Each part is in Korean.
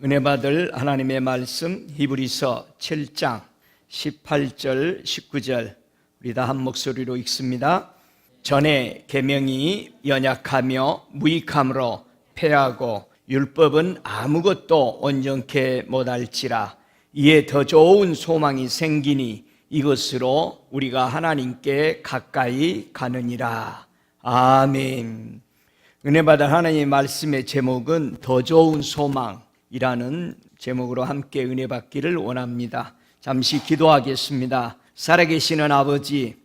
은혜 받을 하나님의 말씀 히브리서 7장 18절 19절 우리 다 한 목소리로 읽습니다. 전에 계명이 연약하며 무익함으로 패하고 율법은 아무것도 온전케 못할지라. 이에 더 좋은 소망이 생기니 이것으로 우리가 하나님께 가까이 가느니라. 아멘. 은혜 받을 하나님의 말씀의 제목은 더 좋은 소망이라는 제목으로 함께 은혜 받기를 원합니다. 잠시 기도하겠습니다. 살아계시는 아버지,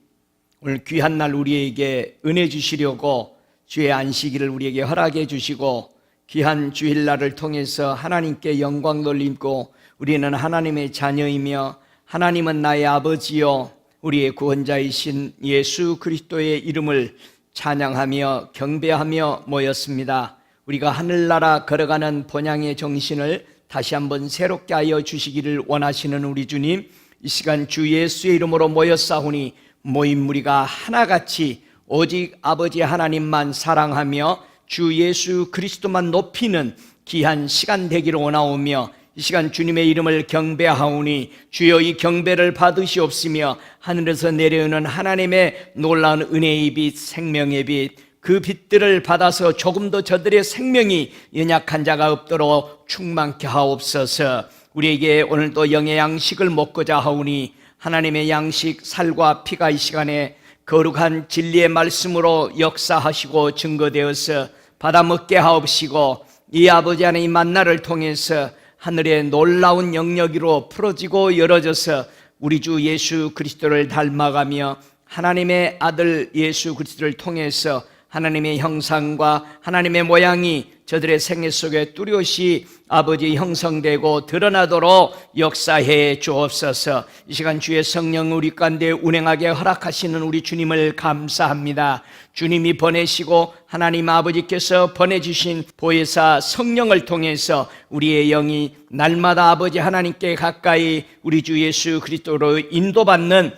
오늘 귀한 날 우리에게 은혜 주시려고 주의 안식일을 우리에게 허락해 주시고 귀한 주일날을 통해서 하나님께 영광 돌리고 우리는 하나님의 자녀이며 하나님은 나의 아버지요 우리의 구원자이신 예수 그리스도의 이름을 찬양하며 경배하며 모였습니다. 우리가 하늘나라 걸어가는 본향의 정신을 다시 한번 새롭게 하여 주시기를 원하시는 우리 주님, 이 시간 주 예수의 이름으로 모였사오니 모인 무리가 하나같이 오직 아버지 하나님만 사랑하며 주 예수 그리스도만 높이는 귀한 시간 되기를 원하오며, 이 시간 주님의 이름을 경배하오니 주여 이 경배를 받으시옵시며 하늘에서 내려오는 하나님의 놀라운 은혜의 빛, 생명의 빛, 그 빛들을 받아서 조금 더 저들의 생명이 연약한 자가 없도록 충만케 하옵소서. 우리에게 오늘도 영의 양식을 먹고자 하오니 하나님의 양식 살과 피가 이 시간에 거룩한 진리의 말씀으로 역사하시고 증거되어서 받아먹게 하옵시고, 이 아버지 하나님 만나를 통해서 하늘의 놀라운 영역으로 풀어지고 열어져서 우리 주 예수 그리스도를 닮아가며 하나님의 아들 예수 그리스도를 통해서 하나님의 형상과 하나님의 모양이 저들의 생애 속에 뚜렷이 아버지 형성되고 드러나도록 역사해 주옵소서. 이 시간 주의 성령 우리 가운데 운행하게 허락하시는 우리 주님을 감사합니다. 주님이 보내시고 하나님 아버지께서 보내주신 보혜사 성령을 통해서 우리의 영이 날마다 아버지 하나님께 가까이 우리 주 예수 그리스도로 인도받는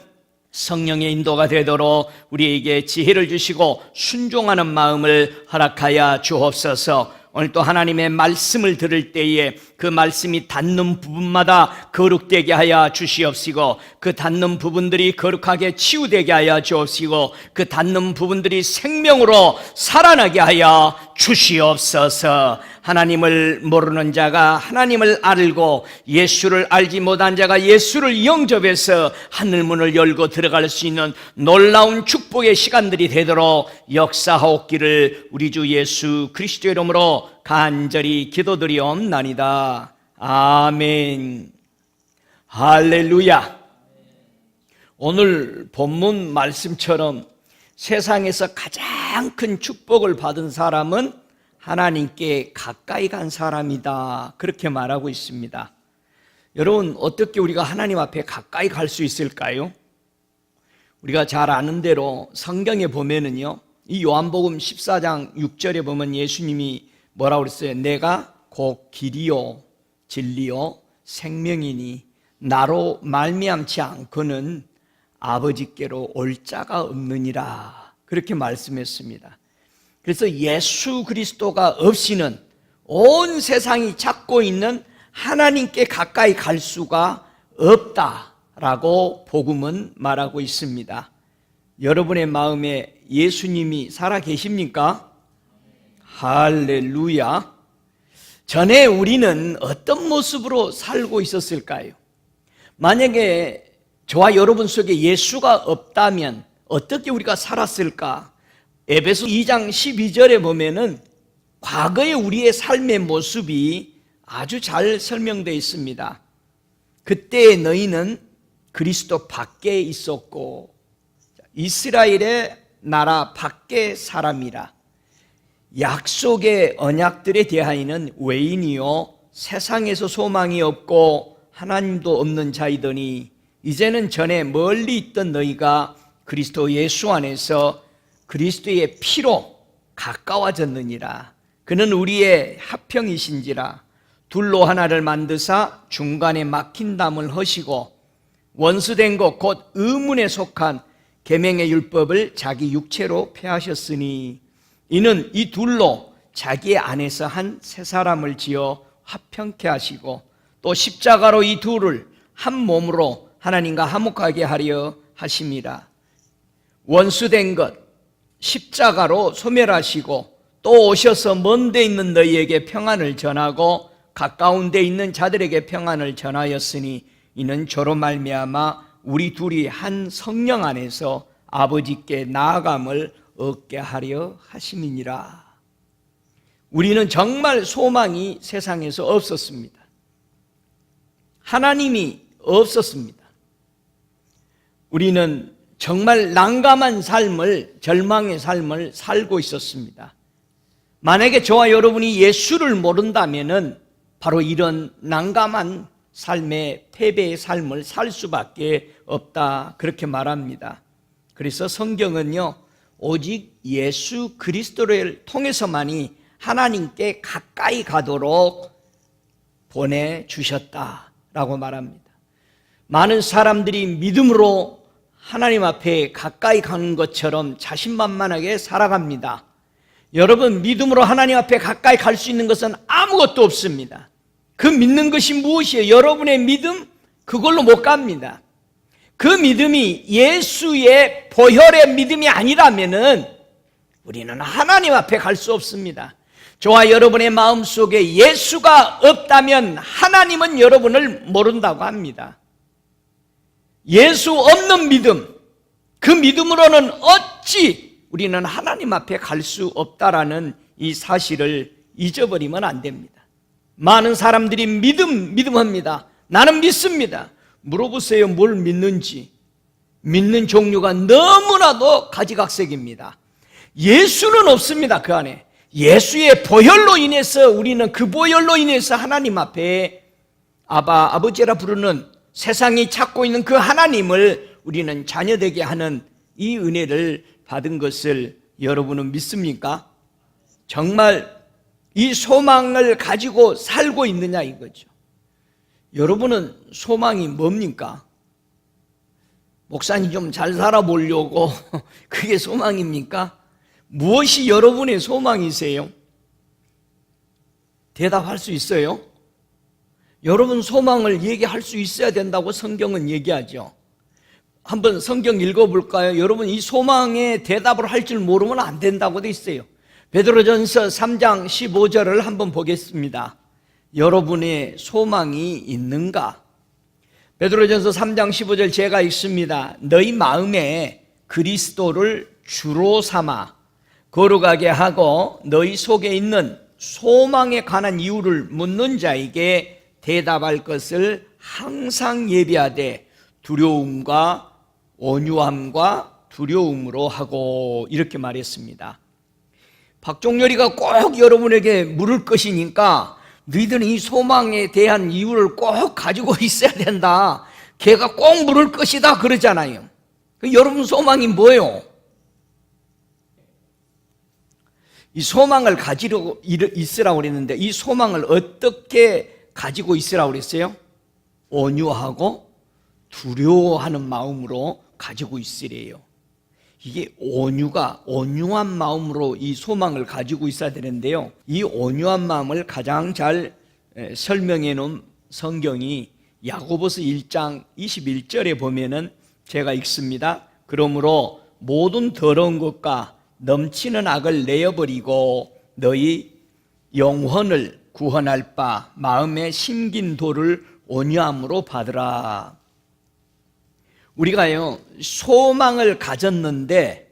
성령의 인도가 되도록 우리에게 지혜를 주시고 순종하는 마음을 허락하여 주옵소서. 오늘 또 하나님의 말씀을 들을 때에 그 말씀이 닿는 부분마다 거룩되게 하여 주시옵시고, 그 닿는 부분들이 거룩하게 치유되게 하여 주옵시고, 그 닿는 부분들이 생명으로 살아나게 하여 주시옵소서. 하나님을 모르는 자가 하나님을 알고 예수를 알지 못한 자가 예수를 영접해서 하늘문을 열고 들어갈 수 있는 놀라운 축복의 시간들이 되도록 역사하옵기를 우리 주 예수 그리스도의 이름으로 간절히 기도드리옵나이다. 아멘. 할렐루야. 오늘 본문 말씀처럼 세상에서 가장 큰 축복을 받은 사람은 하나님께 가까이 간 사람이다, 그렇게 말하고 있습니다. 여러분, 어떻게 우리가 하나님 앞에 가까이 갈 수 있을까요? 우리가 잘 아는 대로 성경에 보면은요, 이 요한복음 14장 6절에 보면 예수님이 뭐라고 그랬어요? 내가 곧 길이요 진리요 생명이니 나로 말미암지 않고는 아버지께로 올 자가 없느니라, 그렇게 말씀했습니다. 그래서 예수 그리스도가 없이는 온 세상이 찾고 있는 하나님께 가까이 갈 수가 없다라고 복음은 말하고 있습니다. 여러분의 마음에 예수님이 살아 계십니까? 할렐루야. 전에 우리는 어떤 모습으로 살고 있었을까요? 만약에 저와 여러분 속에 예수가 없다면 어떻게 우리가 살았을까? 에베소 2장 12절에 보면은 과거의 우리의 삶의 모습이 아주 잘 설명되어 있습니다. 그때 너희는 그리스도 밖에 있었고 이스라엘의 나라 밖의 사람이라. 약속의 언약들에 대하여는 외인이요 세상에서 소망이 없고 하나님도 없는 자이더니 이제는 전에 멀리 있던 너희가 그리스도 예수 안에서 그리스도의 피로 가까워졌느니라. 그는 우리의 합형이신지라. 둘로 하나를 만드사 중간에 막힌 담을 허시고 원수된 것 곧 의문에 속한 계명의 율법을 자기 육체로 폐하셨으니 이는 이 둘로 자기 안에서 한 새 사람을 지어 화평케 하시고 또 십자가로 이 둘을 한 몸으로 하나님과 화목하게 하려 하심이라. 원수된 것 십자가로 소멸하시고 또 오셔서 먼 데 있는 너희에게 평안을 전하고 가까운 데 있는 자들에게 평안을 전하였으니 이는 저로 말미암아 우리 둘이 한 성령 안에서 아버지께 나아감을 얻게 하려 하심이니라. 우리는 정말 소망이 세상에서 없었습니다. 하나님이 없었습니다. 우리는 정말 난감한 삶을, 절망의 삶을 살고 있었습니다. 만약에 저와 여러분이 예수를 모른다면은 바로 이런 난감한 삶의 패배의 삶을 살 수밖에 없다, 그렇게 말합니다. 그래서 성경은요, 오직 예수 그리스도를 통해서만이 하나님께 가까이 가도록 보내주셨다라고 말합니다. 많은 사람들이 믿음으로 하나님 앞에 가까이 가는 것처럼 자신만만하게 살아갑니다. 여러분, 믿음으로 하나님 앞에 가까이 갈 수 있는 것은 아무것도 없습니다. 그 믿는 것이 무엇이에요? 여러분의 믿음? 그걸로 못 갑니다. 그 믿음이 예수의 보혈의 믿음이 아니라면은 우리는 하나님 앞에 갈 수 없습니다. 저와 여러분의 마음속에 예수가 없다면 하나님은 여러분을 모른다고 합니다. 예수 없는 믿음, 그 믿음으로는 어찌 우리는 하나님 앞에 갈 수 없다라는 이 사실을 잊어버리면 안 됩니다. 많은 사람들이 믿음합니다. 나는 믿습니다. 물어보세요, 뭘 믿는지. 믿는 종류가 너무나도 가지각색입니다. 예수는 없습니다. 그 안에 예수의 보혈로 인해서 우리는 그 보혈로 인해서 하나님 앞에 아버지라 부르는, 세상이 찾고 있는 그 하나님을 우리는 자녀되게 하는 이 은혜를 받은 것을 여러분은 믿습니까? 정말 이 소망을 가지고 살고 있느냐 이거죠. 여러분은 소망이 뭡니까? 목사님 좀 잘 살아보려고 그게 소망입니까? 무엇이 여러분의 소망이세요? 대답할 수 있어요? 여러분 소망을 얘기할 수 있어야 된다고 성경은 얘기하죠. 한번 성경 읽어볼까요? 여러분 이 소망에 대답을 할 줄 모르면 안 된다고 돼 있어요. 베드로전서 3장 15절을 한번 보겠습니다. 여러분의 소망이 있는가? 베드로전서 3장 15절 제가 읽습니다. 너희 마음에 그리스도를 주로 삼아 거룩하게 하고 너희 속에 있는 소망에 관한 이유를 묻는 자에게 대답할 것을 항상 예비하되 두려움과 온유함과 두려움으로 하고, 이렇게 말했습니다. 박종렬이가 꼭 여러분에게 물을 것이니까 너희들은 이 소망에 대한 이유를 꼭 가지고 있어야 된다. 걔가 꼭 물을 것이다 그러잖아요. 여러분 소망이 뭐예요? 이 소망을 가지고 있으라고 그랬는데 이 소망을 어떻게 가지고 있으라고 그랬어요? 온유하고 두려워하는 마음으로 가지고 있으래요. 이게 온유한 마음으로 이 소망을 가지고 있어야 되는데요, 이 온유한 마음을 가장 잘 설명해 놓은 성경이 야고보서 1장 21절에 보면은 제가 읽습니다. 그러므로 모든 더러운 것과 넘치는 악을 내어버리고 너희 영혼을 구원할 바 마음에 심긴 도를 온유함으로 받으라. 우리가요 소망을 가졌는데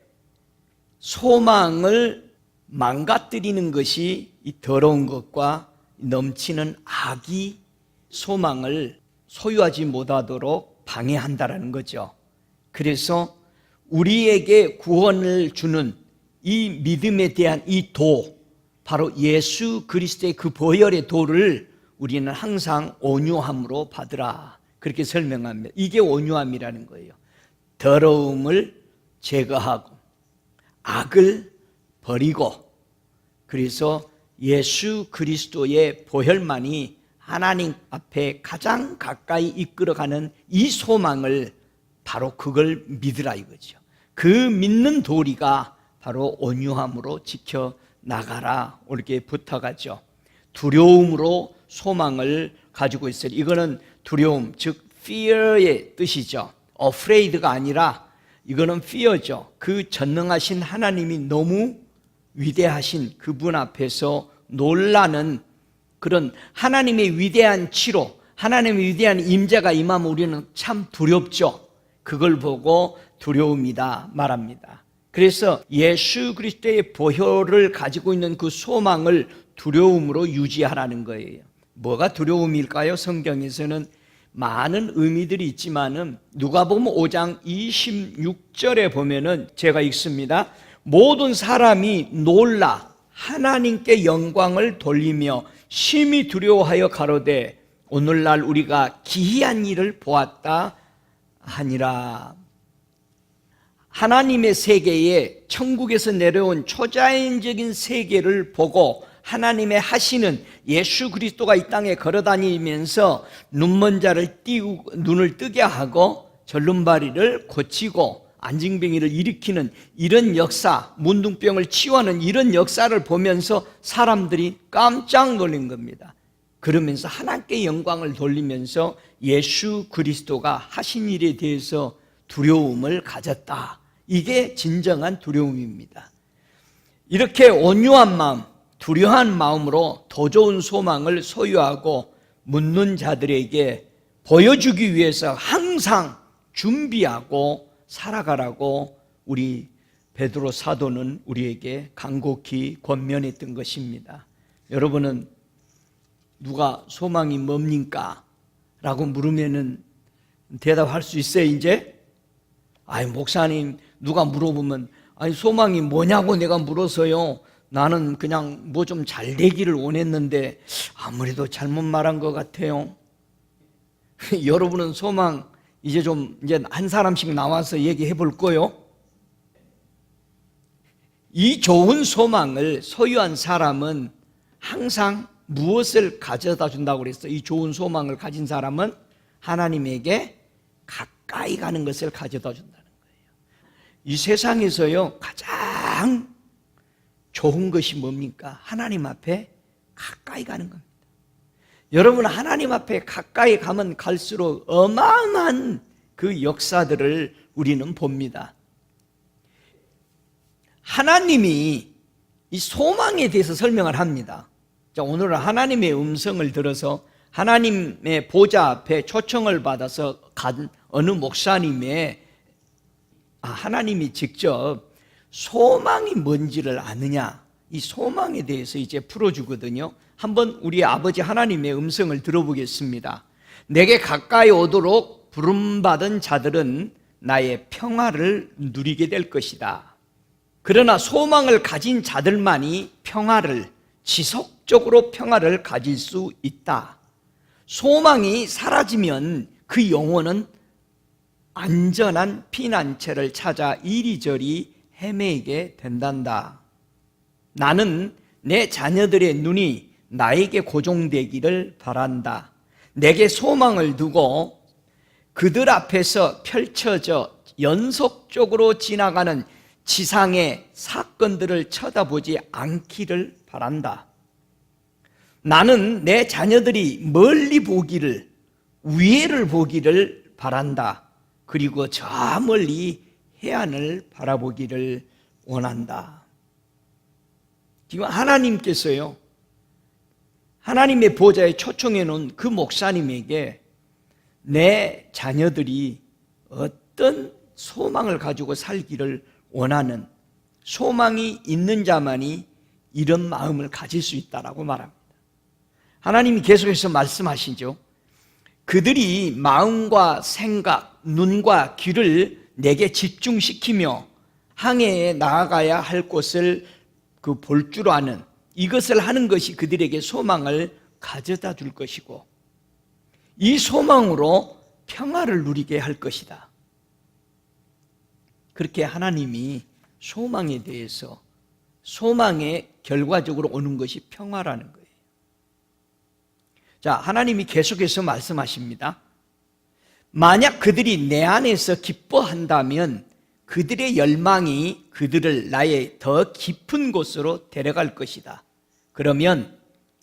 소망을 망가뜨리는 것이 이 더러운 것과 넘치는 악이 소망을 소유하지 못하도록 방해한다라는 거죠. 그래서 우리에게 구원을 주는 이 믿음에 대한 이 도, 바로 예수 그리스도의 그 보혈의 도를 우리는 항상 온유함으로 받으라, 그렇게 설명합니다. 이게 온유함이라는 거예요. 더러움을 제거하고 악을 버리고, 그래서 예수 그리스도의 보혈만이 하나님 앞에 가장 가까이 이끌어가는 이 소망을, 바로 그걸 믿으라 이거죠. 그 믿는 도리가 바로 온유함으로 지켜나가라, 이렇게 부탁하죠. 두려움으로 소망을 가지고 있어요. 이거는 두려움, 즉 fear의 뜻이죠. afraid가 아니라 이거는 fear죠. 그 전능하신 하나님이 너무 위대하신 그분 앞에서 놀라는 그런 하나님의 위대한 치료, 하나님의 위대한 임재가 임하면 우리는 참 두렵죠. 그걸 보고 두려움이다 말합니다. 그래서 예수 그리스도의 보혈을 가지고 있는 그 소망을 두려움으로 유지하라는 거예요. 뭐가 두려움일까요? 성경에서는 많은 의미들이 있지만은 누가복음 5장 26절에 보면은 제가 읽습니다. 모든 사람이 놀라 하나님께 영광을 돌리며 심히 두려워하여 가로되 오늘날 우리가 기이한 일을 보았다 하니라. 하나님의 세계에 천국에서 내려온 초자연적인 세계를 보고 하나님의 하시는 예수 그리스도가 이 땅에 걸어다니면서 눈먼 자를 띄우고 눈을 뜨게 하고 절름발이를 고치고 안진뱅이를 일으키는 이런 역사, 문둥병을 치유하는 이런 역사를 보면서 사람들이 깜짝 놀란 겁니다. 그러면서 하나님께 영광을 돌리면서 예수 그리스도가 하신 일에 대해서 두려움을 가졌다. 이게 진정한 두려움입니다. 이렇게 온유한 마음, 두려운 마음으로 더 좋은 소망을 소유하고 묻는 자들에게 보여주기 위해서 항상 준비하고 살아가라고 우리 베드로 사도는 우리에게 간곡히 권면했던 것입니다. 여러분은 누가 소망이 뭡니까? 라고 물으면은 대답할 수 있어요, 이제? 목사님, 누가 물어보면, 소망이 뭐냐고 내가 물어서요. 나는 그냥 뭐 좀 잘 되기를 원했는데 아무래도 잘못 말한 것 같아요. 여러분은 소망 이제 한 사람씩 나와서 얘기해 볼 거요. 이 좋은 소망을 소유한 사람은 항상 무엇을 가져다 준다고 그랬어요? 이 좋은 소망을 가진 사람은 하나님에게 가까이 가는 것을 가져다 준다는 거예요. 이 세상에서요 가장 좋은 것이 뭡니까? 하나님 앞에 가까이 가는 겁니다. 여러분, 하나님 앞에 가까이 가면 갈수록 어마어마한 그 역사들을 우리는 봅니다. 하나님이 이 소망에 대해서 설명을 합니다. 자, 오늘은 하나님의 음성을 들어서 하나님의 보좌 앞에 초청을 받아서 간 어느 목사님의 하나님이 직접 소망이 뭔지를 아느냐, 이 소망에 대해서 이제 풀어주거든요. 한번 우리 아버지 하나님의 음성을 들어보겠습니다. 내게 가까이 오도록 부름받은 자들은 나의 평화를 누리게 될 것이다. 그러나 소망을 가진 자들만이 지속적으로 평화를 가질 수 있다. 소망이 사라지면 그 영혼은 안전한 피난처를 찾아 이리저리 헤매게 된단다. 나는 내 자녀들의 눈이 나에게 고정되기를 바란다. 내게 소망을 두고 그들 앞에서 펼쳐져 연속적으로 지나가는 지상의 사건들을 쳐다보지 않기를 바란다. 나는 내 자녀들이 멀리 보기를, 위에를 보기를 바란다. 그리고 저 멀리 해안을 바라보기를 원한다. 지금 하나님께서요, 하나님의 보좌에 초청해 놓은 그 목사님에게 내 자녀들이 어떤 소망을 가지고 살기를 원하는, 소망이 있는 자만이 이런 마음을 가질 수 있다라고 말합니다. 하나님이 계속해서 말씀하시죠. 그들이 마음과 생각, 눈과 귀를 내게 집중시키며 항해에 나아가야 할 곳을 볼 줄 아는, 이것을 하는 것이 그들에게 소망을 가져다 줄 것이고 이 소망으로 평화를 누리게 할 것이다. 그렇게 하나님이 소망에 대해서, 소망에 결과적으로 오는 것이 평화라는 거예요. 자, 하나님이 계속해서 말씀하십니다. 만약 그들이 내 안에서 기뻐한다면 그들의 열망이 그들을 나의 더 깊은 곳으로 데려갈 것이다. 그러면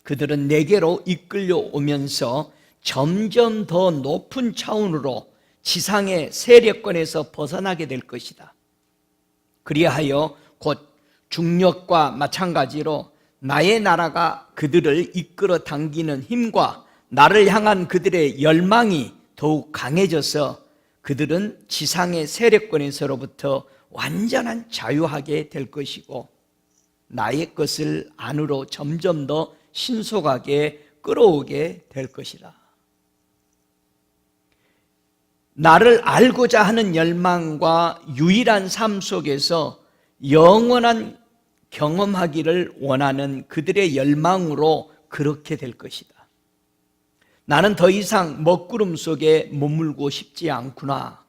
그들은 내게로 이끌려 오면서 점점 더 높은 차원으로 지상의 세력권에서 벗어나게 될 것이다. 그리하여 곧 중력과 마찬가지로 나의 나라가 그들을 이끌어 당기는 힘과 나를 향한 그들의 열망이 더욱 강해져서 그들은 지상의 세력권에서로부터 완전한 자유하게 될 것이고 나의 것을 안으로 점점 더 신속하게 끌어오게 될 것이다. 나를 알고자 하는 열망과 유일한 삶 속에서 영원한 경험하기를 원하는 그들의 열망으로 그렇게 될 것이다. 나는 더 이상 먹구름 속에 머물고 싶지 않구나.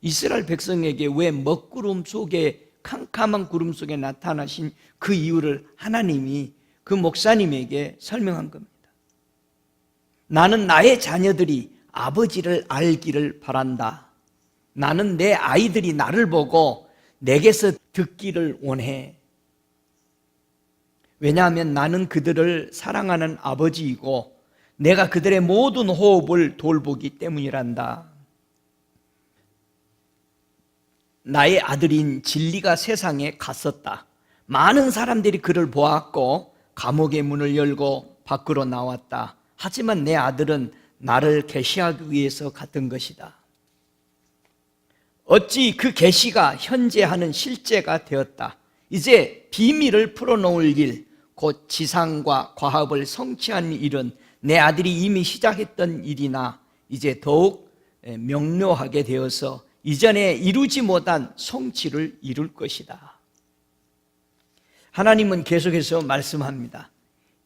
이스라엘 백성에게 왜 먹구름 속에, 캄캄한 구름 속에 나타나신 그 이유를 하나님이 그 목사님에게 설명한 겁니다. 나는 나의 자녀들이 아버지를 알기를 바란다. 나는 내 아이들이 나를 보고 내게서 듣기를 원해. 왜냐하면 나는 그들을 사랑하는 아버지이고 내가 그들의 모든 호흡을 돌보기 때문이란다. 나의 아들인 진리가 세상에 갔었다. 많은 사람들이 그를 보았고 감옥의 문을 열고 밖으로 나왔다. 하지만 내 아들은 나를 계시하기 위해서 갔던 것이다. 어찌 그 계시가 현재 하는 실제가 되었다. 이제 비밀을 풀어놓을 일, 곧 지상과 과학을 성취한 일은 내 아들이 이미 시작했던 일이나 이제 더욱 명료하게 되어서 이전에 이루지 못한 성취를 이룰 것이다. 하나님은 계속해서 말씀합니다.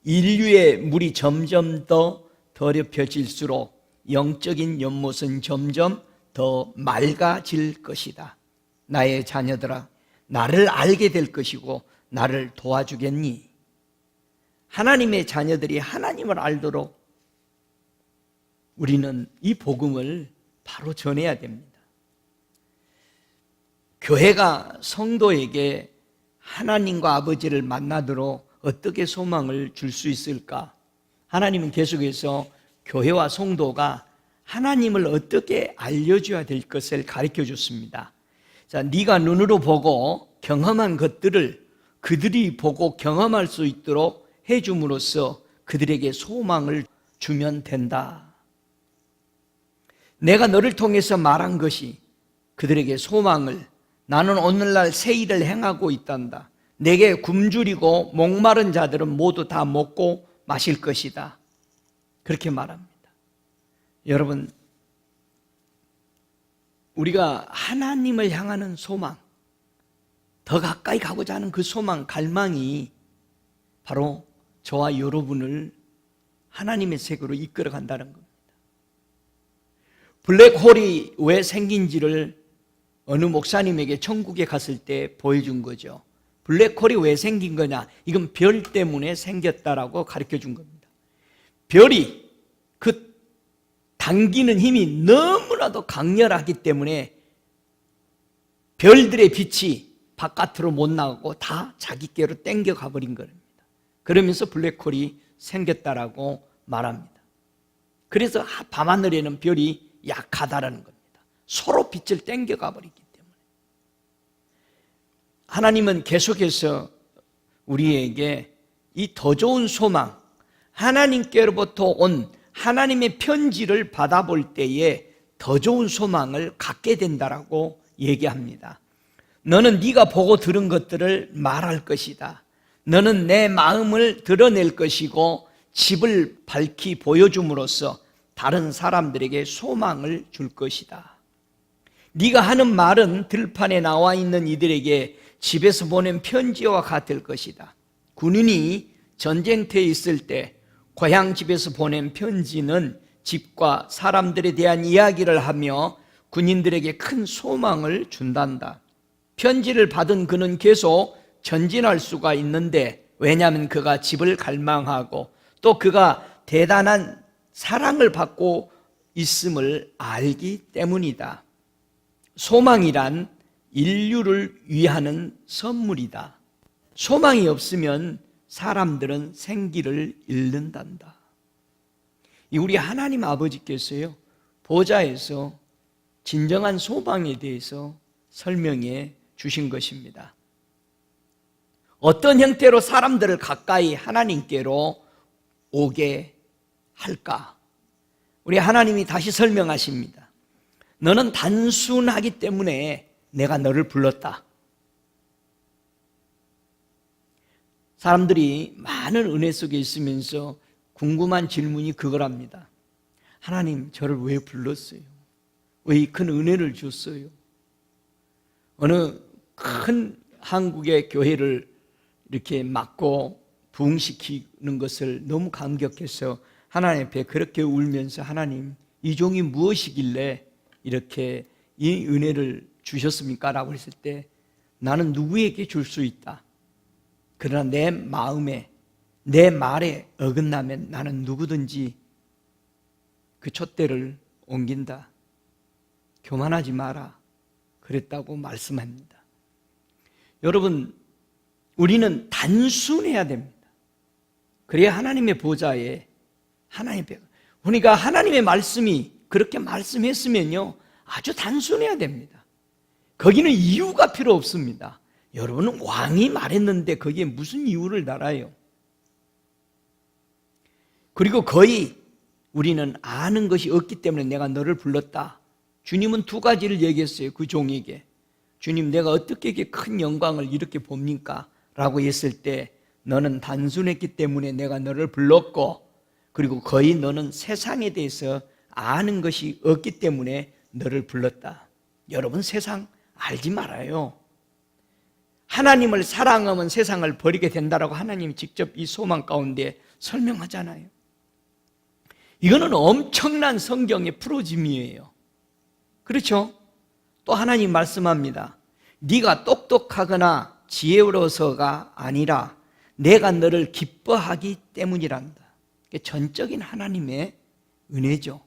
인류의 물이 점점 더 더럽혀질수록 영적인 연못은 점점 더 맑아질 것이다. 나의 자녀들아, 나를 알게 될 것이고 나를 도와주겠니? 하나님의 자녀들이 하나님을 알도록 우리는 이 복음을 바로 전해야 됩니다. 교회가 성도에게 하나님과 아버지를 만나도록 어떻게 소망을 줄 수 있을까? 하나님은 계속해서 교회와 성도가 하나님을 어떻게 알려줘야 될 것을 가르쳐 줬습니다. 자, 네가 눈으로 보고 경험한 것들을 그들이 보고 경험할 수 있도록 해줌으로써 그들에게 소망을 주면 된다. 내가 너를 통해서 말한 것이 그들에게 소망을, 나는 오늘날 새 일을 행하고 있단다. 내게 굶주리고 목마른 자들은 모두 다 먹고 마실 것이다. 그렇게 말합니다. 여러분, 우리가 하나님을 향하는 소망, 더 가까이 가고자 하는 그 소망, 갈망이 바로 저와 여러분을 하나님의 세계로 이끌어 간다는 겁니다. 블랙홀이 왜 생긴지를 어느 목사님에게 천국에 갔을 때 보여준 거죠. 블랙홀이 왜 생긴 거냐? 이건 별 때문에 생겼다라고 가르쳐 준 겁니다. 별이 그 당기는 힘이 너무나도 강렬하기 때문에 별들의 빛이 바깥으로 못 나가고 다 자기께로 땡겨 가버린 겁니다. 그러면서 블랙홀이 생겼다라고 말합니다. 그래서 밤하늘에는 별이 약하다라는 겁니다. 서로 빛을 땡겨 가버리기 때문에. 하나님은 계속해서 우리에게 이 더 좋은 소망, 하나님께로부터 온 하나님의 편지를 받아볼 때에 더 좋은 소망을 갖게 된다라고 얘기합니다. 너는 네가 보고 들은 것들을 말할 것이다. 너는 내 마음을 드러낼 것이고 집을 밝히 보여줌으로써 다른 사람들에게 소망을 줄 것이다. 네가 하는 말은 들판에 나와 있는 이들에게 집에서 보낸 편지와 같을 것이다. 군인이 전쟁터에 있을 때 고향 집에서 보낸 편지는 집과 사람들에 대한 이야기를 하며 군인들에게 큰 소망을 준단다. 편지를 받은 그는 계속 전진할 수가 있는데, 왜냐하면 그가 집을 갈망하고 또 그가 대단한 사랑을 받고 있음을 알기 때문이다. 소망이란 인류를 위하는 선물이다. 소망이 없으면 사람들은 생기를 잃는단다. 우리 하나님 아버지께서요, 보좌에서 진정한 소망에 대해서 설명해 주신 것입니다. 어떤 형태로 사람들을 가까이 하나님께로 오게 할까? 우리 하나님이 다시 설명하십니다. 너는 단순하기 때문에 내가 너를 불렀다. 사람들이 많은 은혜 속에 있으면서 궁금한 질문이 그거랍니다. 하나님, 저를 왜 불렀어요? 왜 이 큰 은혜를 줬어요? 어느 큰 한국의 교회를 이렇게 맡고 부흥시키는 것을 너무 감격해서 하나님 앞에 그렇게 울면서, 하나님, 이 종이 무엇이길래 이렇게 이 은혜를 주셨습니까? 라고 했을 때, 나는 누구에게 줄 수 있다. 그러나 내 마음에, 내 말에 어긋나면 나는 누구든지 그 촛대를 옮긴다. 교만하지 마라. 그랬다고 말씀합니다. 여러분, 우리는 단순해야 됩니다. 그래야 하나님의 보좌에, 그러니까 하나님의 말씀이 그렇게 말씀했으면요, 아주 단순해야 됩니다. 거기는 이유가 필요 없습니다. 여러분은 왕이 말했는데 거기에 무슨 이유를 달아요? 그리고 거의 우리는 아는 것이 없기 때문에 내가 너를 불렀다. 주님은 두 가지를 얘기했어요, 그 종에게. 주님, 내가 어떻게 이렇게 큰 영광을 이렇게 봅니까? 라고 했을 때, 너는 단순했기 때문에 내가 너를 불렀고, 그리고 거의 너는 세상에 대해서 아는 것이 없기 때문에 너를 불렀다. 여러분, 세상 알지 말아요. 하나님을 사랑하면 세상을 버리게 된다라고 하나님이 직접 이 소망 가운데 설명하잖아요. 이거는 엄청난 성경의 프로짐이에요. 그렇죠? 또 하나님 말씀합니다. 네가 똑똑하거나 지혜로워서가 아니라 내가 너를 기뻐하기 때문이란다. 이게 전적인 하나님의 은혜죠.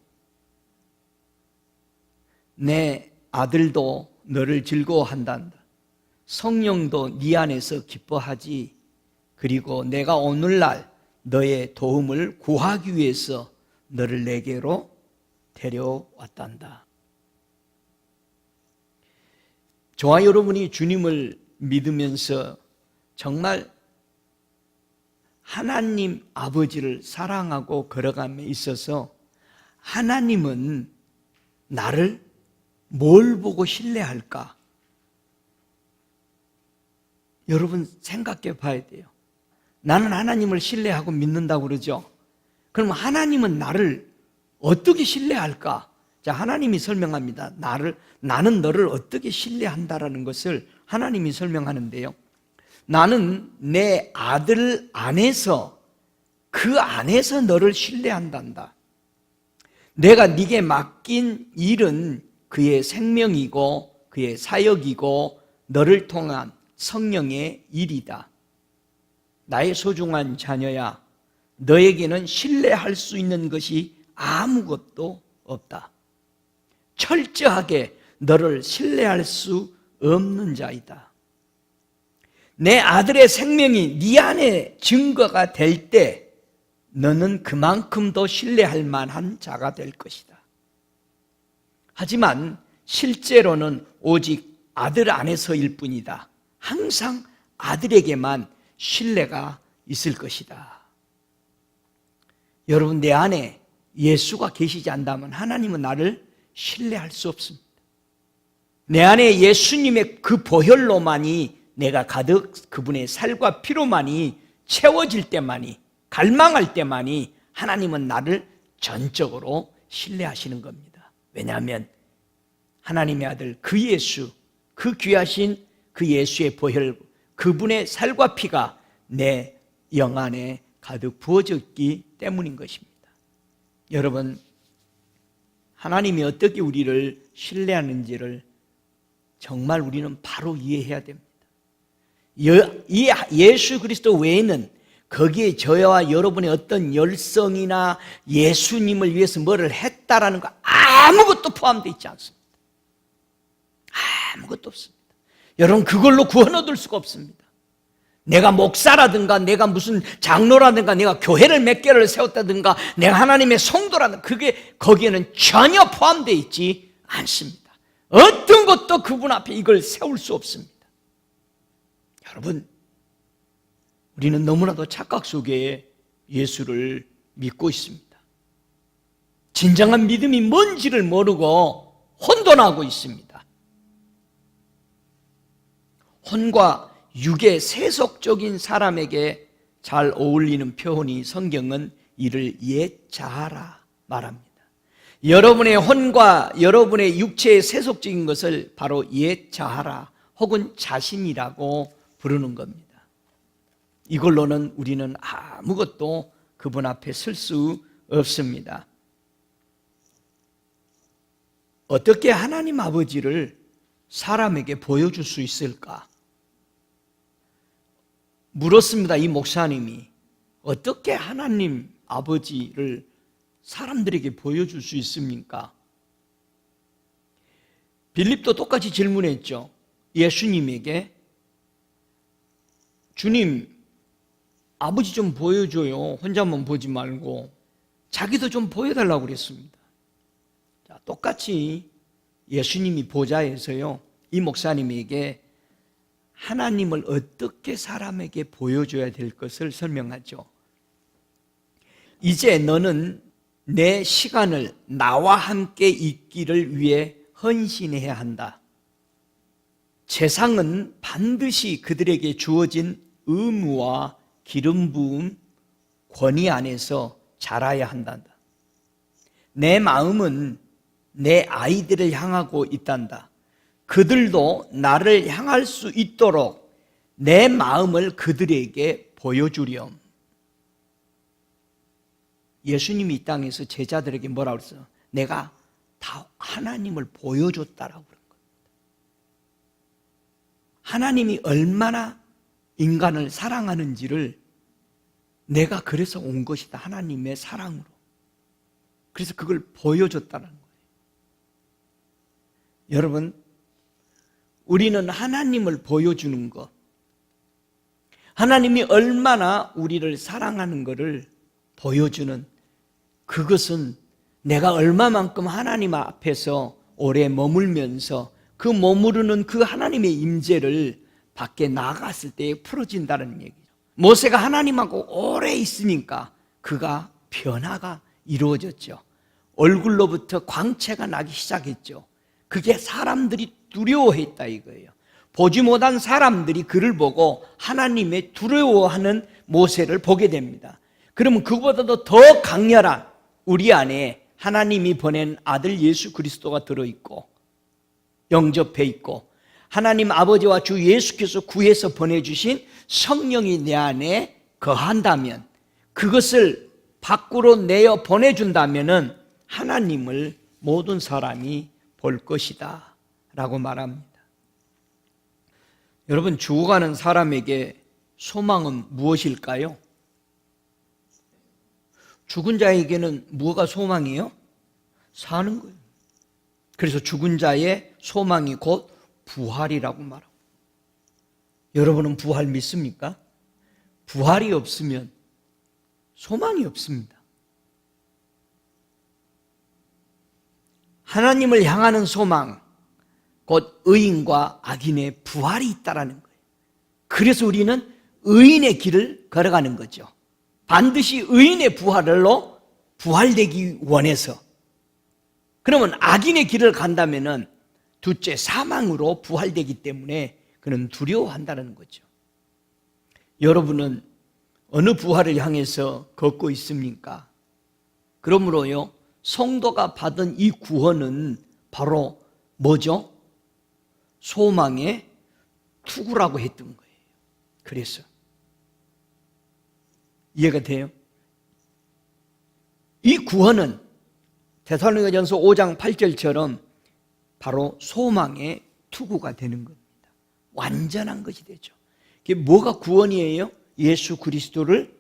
내 아들도 너를 즐거워한단다. 성령도 네 안에서 기뻐하지. 그리고 내가 오늘날 너의 도움을 구하기 위해서 너를 내게로 데려왔단다. 저와 여러분이 주님을 믿으면서 정말 하나님 아버지를 사랑하고 걸어감에 있어서 하나님은 나를 뭘 보고 신뢰할까? 여러분 생각해 봐야 돼요. 나는 하나님을 신뢰하고 믿는다고 그러죠. 그럼 하나님은 나를 어떻게 신뢰할까? 자, 하나님이 설명합니다. 나는 너를 어떻게 신뢰한다라는 것을 하나님이 설명하는데요. 나는 내 아들 안에서, 그 안에서 너를 신뢰한단다. 내가 네게 맡긴 일은 그의 생명이고 그의 사역이고 너를 통한 성령의 일이다. 나의 소중한 자녀야, 너에게는 신뢰할 수 있는 것이 아무것도 없다. 철저하게 너를 신뢰할 수 없는 자이다. 내 아들의 생명이 네 안에 증거가 될 때 너는 그만큼 더 신뢰할 만한 자가 될 것이다. 하지만 실제로는 오직 아들 안에서일 뿐이다. 항상 아들에게만 신뢰가 있을 것이다. 여러분, 내 안에 예수가 계시지 않다면 하나님은 나를 신뢰할 수 없습니다. 내 안에 예수님의 그 보혈로만이 내가 가득 그분의 살과 피로만이 채워질 때만이, 갈망할 때만이 하나님은 나를 전적으로 신뢰하시는 겁니다. 왜냐하면 하나님의 아들 그 예수, 그 귀하신 그 예수의 보혈, 그분의 살과 피가 내 영 안에 가득 부어졌기 때문인 것입니다. 여러분, 하나님이 어떻게 우리를 신뢰하는지를 정말 우리는 바로 이해해야 됩니다. 이 예수 그리스도 외에는 거기에 저와 여러분의 어떤 열성이나 예수님을 위해서 뭐를 했다라는 거 아무것도 포함되어 있지 않습니다. 아무것도 없습니다. 여러분, 그걸로 구원 얻을 수가 없습니다. 내가 목사라든가 내가 무슨 장로라든가 내가 교회를 몇 개를 세웠다든가 내가 하나님의 성도라든가 그게 거기에는 전혀 포함되어 있지 않습니다. 어떤 것도 그분 앞에 이걸 세울 수 없습니다. 여러분, 우리는 너무나도 착각 속에 예수를 믿고 있습니다. 진정한 믿음이 뭔지를 모르고 혼돈하고 있습니다. 혼과 육의 세속적인 사람에게 잘 어울리는 표현이 성경은 이를 옛자아라 말합니다. 여러분의 혼과 여러분의 육체의 세속적인 것을 바로 옛자아라 혹은 자신이라고 부르는 겁니다. 이걸로는 우리는 아무것도 그분 앞에 설 수 없습니다. 어떻게 하나님 아버지를 사람에게 보여줄 수 있을까? 물었습니다. 이 목사님이 어떻게 하나님 아버지를 사람들에게 보여줄 수 있습니까? 빌립도 똑같이 질문했죠. 예수님에게 주님, 아버지 좀 보여줘요. 혼자만 보지 말고 자기도 좀 보여달라고 그랬습니다. 자, 똑같이 예수님이 보좌에서요, 이 목사님에게 하나님을 어떻게 사람에게 보여줘야 될 것을 설명하죠. 이제 너는 내 시간을 나와 함께 있기를 위해 헌신해야 한다. 재상은 반드시 그들에게 주어진 의무와 기름 부음, 권위 안에서 자라야 한단다. 내 마음은 내 아이들을 향하고 있단다. 그들도 나를 향할 수 있도록 내 마음을 그들에게 보여주렴. 예수님이 이 땅에서 제자들에게 뭐라고 그랬어요? 내가 다 하나님을 보여줬다라고 그런 겁니다. 하나님이 얼마나 인간을 사랑하는지를 내가 그래서 온 것이다. 하나님의 사랑으로. 그래서 그걸 보여줬다는 거예요. 여러분, 우리는 하나님을 보여주는 것, 하나님이 얼마나 우리를 사랑하는 것을 보여주는 그것은 내가 얼마만큼 하나님 앞에서 오래 머물면서 그 머무르는 그 하나님의 임재를 밖에 나갔을 때에 풀어진다는 얘기죠. 모세가 하나님하고 오래 있으니까 그가 변화가 이루어졌죠. 얼굴로부터 광채가 나기 시작했죠. 그게 사람들이 두려워했다 이거예요. 보지 못한 사람들이 그를 보고 하나님의 두려워하는 모세를 보게 됩니다. 그러면 그보다도 더 강렬한 우리 안에 하나님이 보낸 아들 예수 그리스도가 들어있고 영접해 있고 하나님 아버지와 주 예수께서 구해서 보내주신 성령이 내 안에 거한다면, 그것을 밖으로 내어 보내준다면 하나님을 모든 사람이 볼 것이다 라고 말합니다. 여러분, 죽어가는 사람에게 소망은 무엇일까요? 죽은 자에게는 뭐가 소망이에요? 사는 거예요. 그래서 죽은 자의 소망이 곧 부활이라고 말하고, 여러분은 부활 믿습니까? 부활이 없으면 소망이 없습니다. 하나님을 향하는 소망, 곧 의인과 악인의 부활이 있다라는 거예요. 그래서 우리는 의인의 길을 걸어가는 거죠. 반드시 의인의 부활로 부활되기 원해서. 그러면 악인의 길을 간다면은 둘째 사망으로 부활되기 때문에 그는 두려워한다는 거죠. 여러분은 어느 부활을 향해서 걷고 있습니까? 그러므로요, 성도가 받은 이 구원은 바로 뭐죠? 소망의 투구라고 했던 거예요. 그래서 이해가 돼요? 이 구원은 데살로니가전서 5장 8절처럼 바로 소망의 투구가 되는 겁니다. 완전한 것이 되죠. 그게 뭐가 구원이에요? 예수 그리스도를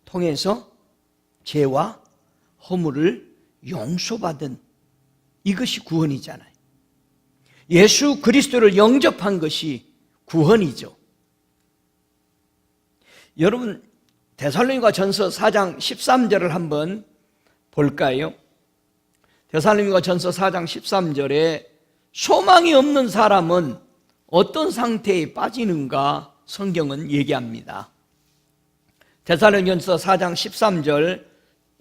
통해서 죄와 허물을 용서받은 이것이 구원이잖아요. 예수 그리스도를 영접한 것이 구원이죠. 여러분 데살로니가전서 4장 13절을 한번 볼까요? 데살로니가전서 4장 13절에 소망이 없는 사람은 어떤 상태에 빠지는가 성경은 얘기합니다. 데살로니가전서 4장 13절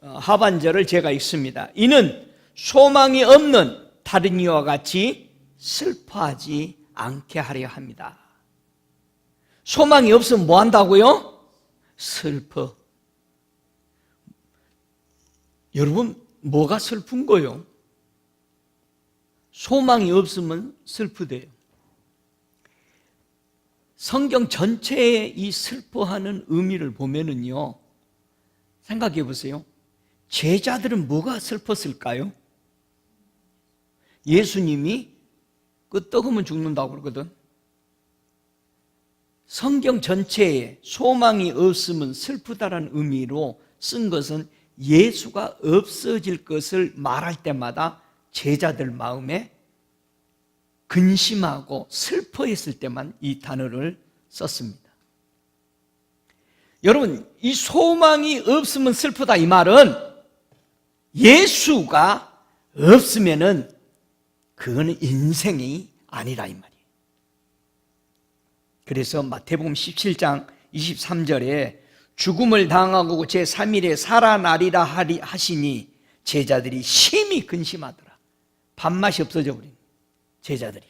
하반절을 제가 읽습니다. 이는 소망이 없는 다른 이와 같이 슬퍼하지 않게 하려 합니다. 소망이 없으면 뭐 한다고요? 슬퍼. 여러분 뭐가 슬픈 거요? 소망이 없으면 슬프대요. 성경 전체에 이 슬퍼하는 의미를 보면은요, 생각해 보세요. 제자들은 뭐가 슬펐을까요? 예수님이 끄떡하면 죽는다고 그러거든. 성경 전체에 소망이 없으면 슬프다라는 의미로 쓴 것은 예수가 없어질 것을 말할 때마다 제자들 마음에 근심하고 슬퍼했을 때만 이 단어를 썼습니다. 여러분, 이 소망이 없으면 슬프다 이 말은 예수가 없으면은 그거는 인생이 아니라 이 말이에요. 그래서 마태복음 17장 23절에 죽음을 당하고 제3일에 살아나리라 하시니 제자들이 심히 근심하더라. 밥맛이 없어져 버린 제자들이.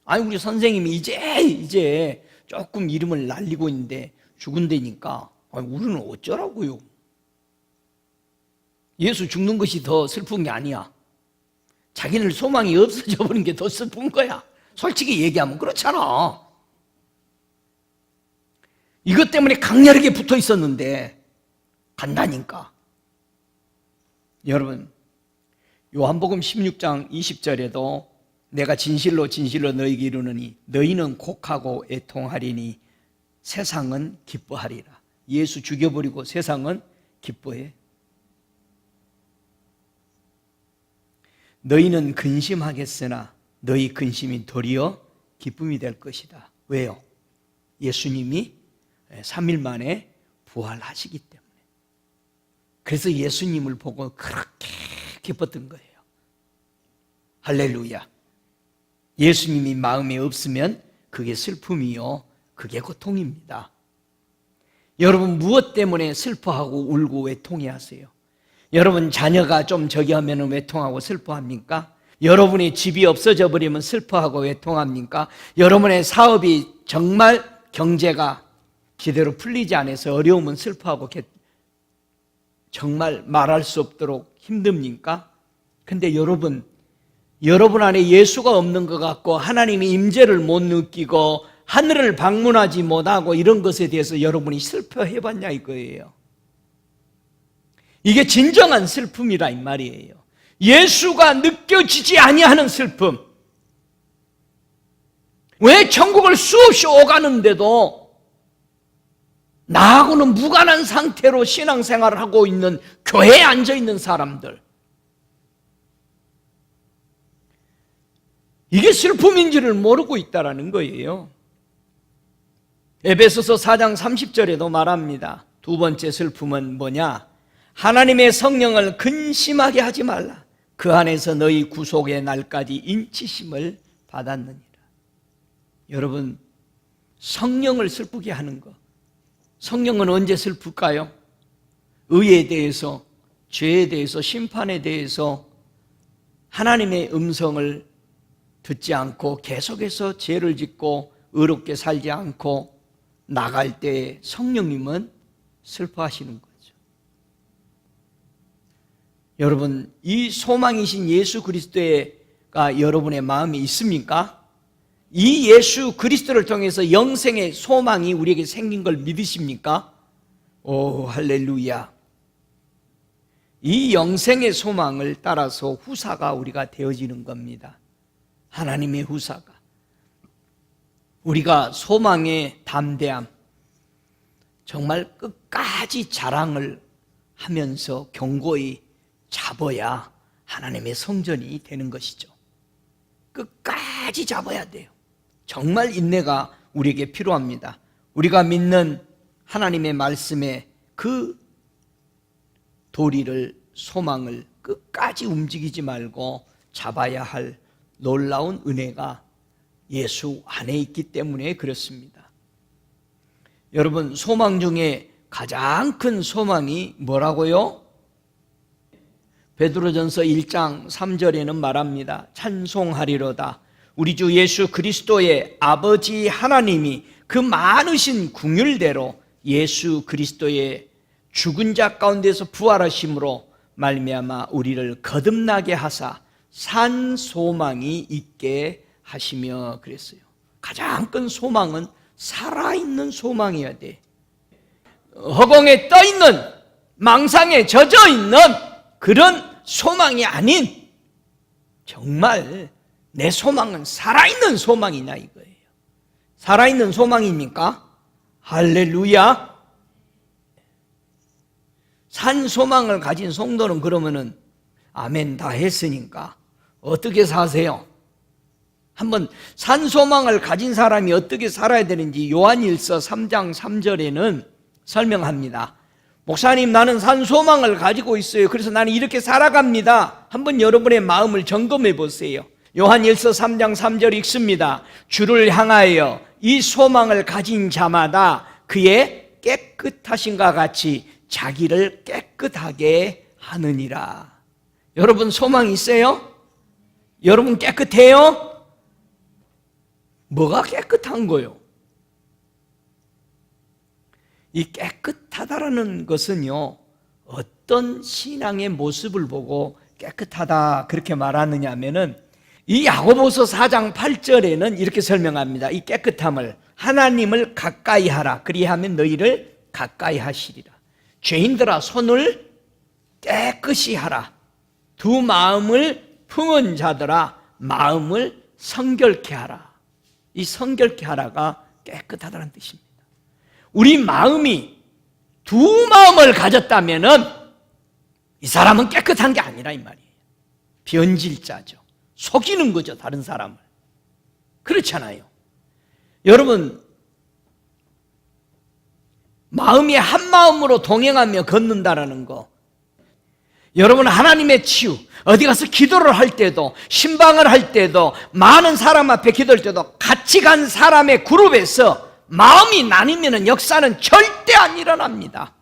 아니 우리 선생님이 이제 조금 이름을 날리고 있는데 죽은다니까 우리는 어쩌라고요? 예수 죽는 것이 더 슬픈 게 아니야. 자기는 소망이 없어져 버린 게 더 슬픈 거야. 솔직히 얘기하면 그렇잖아. 이것 때문에 강렬하게 붙어 있었는데 간다니까. 여러분 요한복음 16장 20절에도 내가 진실로 너희에게 이르노니 너희는 곡하고 애통하리니 세상은 기뻐하리라. 예수 죽여버리고 세상은 기뻐해. 너희는 근심하겠으나 너희 근심이 도리어 기쁨이 될 것이다. 왜요? 예수님이 3일 만에 부활하시기 때문에. 그래서 예수님을 보고 그렇게 기뻤던 거예요. 할렐루야. 예수님이 마음에 없으면 그게 슬픔이요, 그게 고통입니다. 여러분 무엇 때문에 슬퍼하고 울고 외통해하세요? 여러분 자녀가 좀 저기 하면 외통하고 슬퍼합니까? 여러분의 집이 없어져 버리면 슬퍼하고 외통합니까? 여러분의 사업이 정말 경제가 제대로 풀리지 않아서 어려우면 슬퍼하고 정말 말할 수 없도록 힘듭니까? 근데 여러분 안에 예수가 없는 것 같고 하나님의 임재를 못 느끼고 하늘을 방문하지 못하고 이런 것에 대해서 여러분이 슬퍼해봤냐 이거예요. 이게 진정한 슬픔이라 이 말이에요. 예수가 느껴지지 아니하는 슬픔. 왜 천국을 수없이 오가는데도 나하고는 무관한 상태로 신앙생활을 하고 있는 교회에 앉아있는 사람들, 이게 슬픔인지를 모르고 있다는 거예요. 에베소서 4장 30절에도 말합니다. 두 번째 슬픔은 뭐냐? 하나님의 성령을 근심하게 하지 말라. 그 안에서 너희 구속의 날까지 인치심을 받았느니라. 여러분 성령을 슬프게 하는 것, 성령은 언제 슬플까요? 의에 대해서, 죄에 대해서, 심판에 대해서 하나님의 음성을 듣지 않고 계속해서 죄를 짓고 의롭게 살지 않고 나갈 때 성령님은 슬퍼하시는 거죠. 여러분 이 소망이신 예수 그리스도가 여러분의 마음에 있습니까? 이 예수 그리스도를 통해서 영생의 소망이 우리에게 생긴 걸 믿으십니까? 오 할렐루야. 이 영생의 소망을 따라서 후사가 우리가 되어지는 겁니다. 하나님의 후사가. 우리가 소망의 담대함, 정말 끝까지 자랑을 하면서 견고히 잡아야 하나님의 성전이 되는 것이죠. 끝까지 잡아야 돼요. 정말 인내가 우리에게 필요합니다. 우리가 믿는 하나님의 말씀에 그 도리를, 소망을 끝까지 움직이지 말고 잡아야 할 놀라운 은혜가 예수 안에 있기 때문에 그렇습니다. 여러분, 소망 중에 가장 큰 소망이 뭐라고요? 베드로전서 1장 3절에는 말합니다. 찬송하리로다. 우리 주 예수 그리스도의 아버지 하나님이 그 많으신 긍휼대로 예수 그리스도의 죽은 자 가운데서 부활하심으로 말미암아 우리를 거듭나게 하사 산 소망이 있게 하시며 그랬어요. 가장 큰 소망은 살아있는 소망이어야 돼. 허공에 떠있는, 망상에 젖어있는 그런 소망이 아닌, 정말 내 소망은 살아있는 소망이냐 이거예요. 살아있는 소망입니까? 할렐루야. 산 소망을 가진 성도는 그러면은 아멘 다 했으니까 어떻게 사세요? 한번 산 소망을 가진 사람이 어떻게 살아야 되는지 요한일서 3장 3절에는 설명합니다. 목사님, 나는 산 소망을 가지고 있어요. 그래서 나는 이렇게 살아갑니다. 한번 여러분의 마음을 점검해 보세요. 요한일서 3장 3절 읽습니다. 주를 향하여 이 소망을 가진 자마다 그의 깨끗하심과 같이 자기를 깨끗하게 하느니라. 여러분 소망 있어요? 여러분 깨끗해요? 뭐가 깨끗한 거요? 이 깨끗하다라는 것은요, 어떤 신앙의 모습을 보고 깨끗하다 그렇게 말하느냐 하면은 이 야고보서 4장 8절에는 이렇게 설명합니다. 이 깨끗함을 하나님을 가까이 하라. 그리하면 너희를 가까이 하시리라. 죄인들아 손을 깨끗이 하라. 두 마음을 품은 자들아 마음을 성결케 하라. 이 성결케 하라가 깨끗하다는 뜻입니다. 우리 마음이 두 마음을 가졌다면은 이 사람은 깨끗한 게 아니라 이 말이에요. 변질자죠. 속이는 거죠, 다른 사람을. 그렇잖아요. 여러분, 마음이 한 마음으로 동행하며 걷는다라는 거, 여러분 하나님의 치유, 어디 가서 기도를 할 때도, 신방을 할 때도, 많은 사람 앞에 기도할 때도 같이 간 사람의 그룹에서 마음이 나뉘면 역사는 절대 안 일어납니다.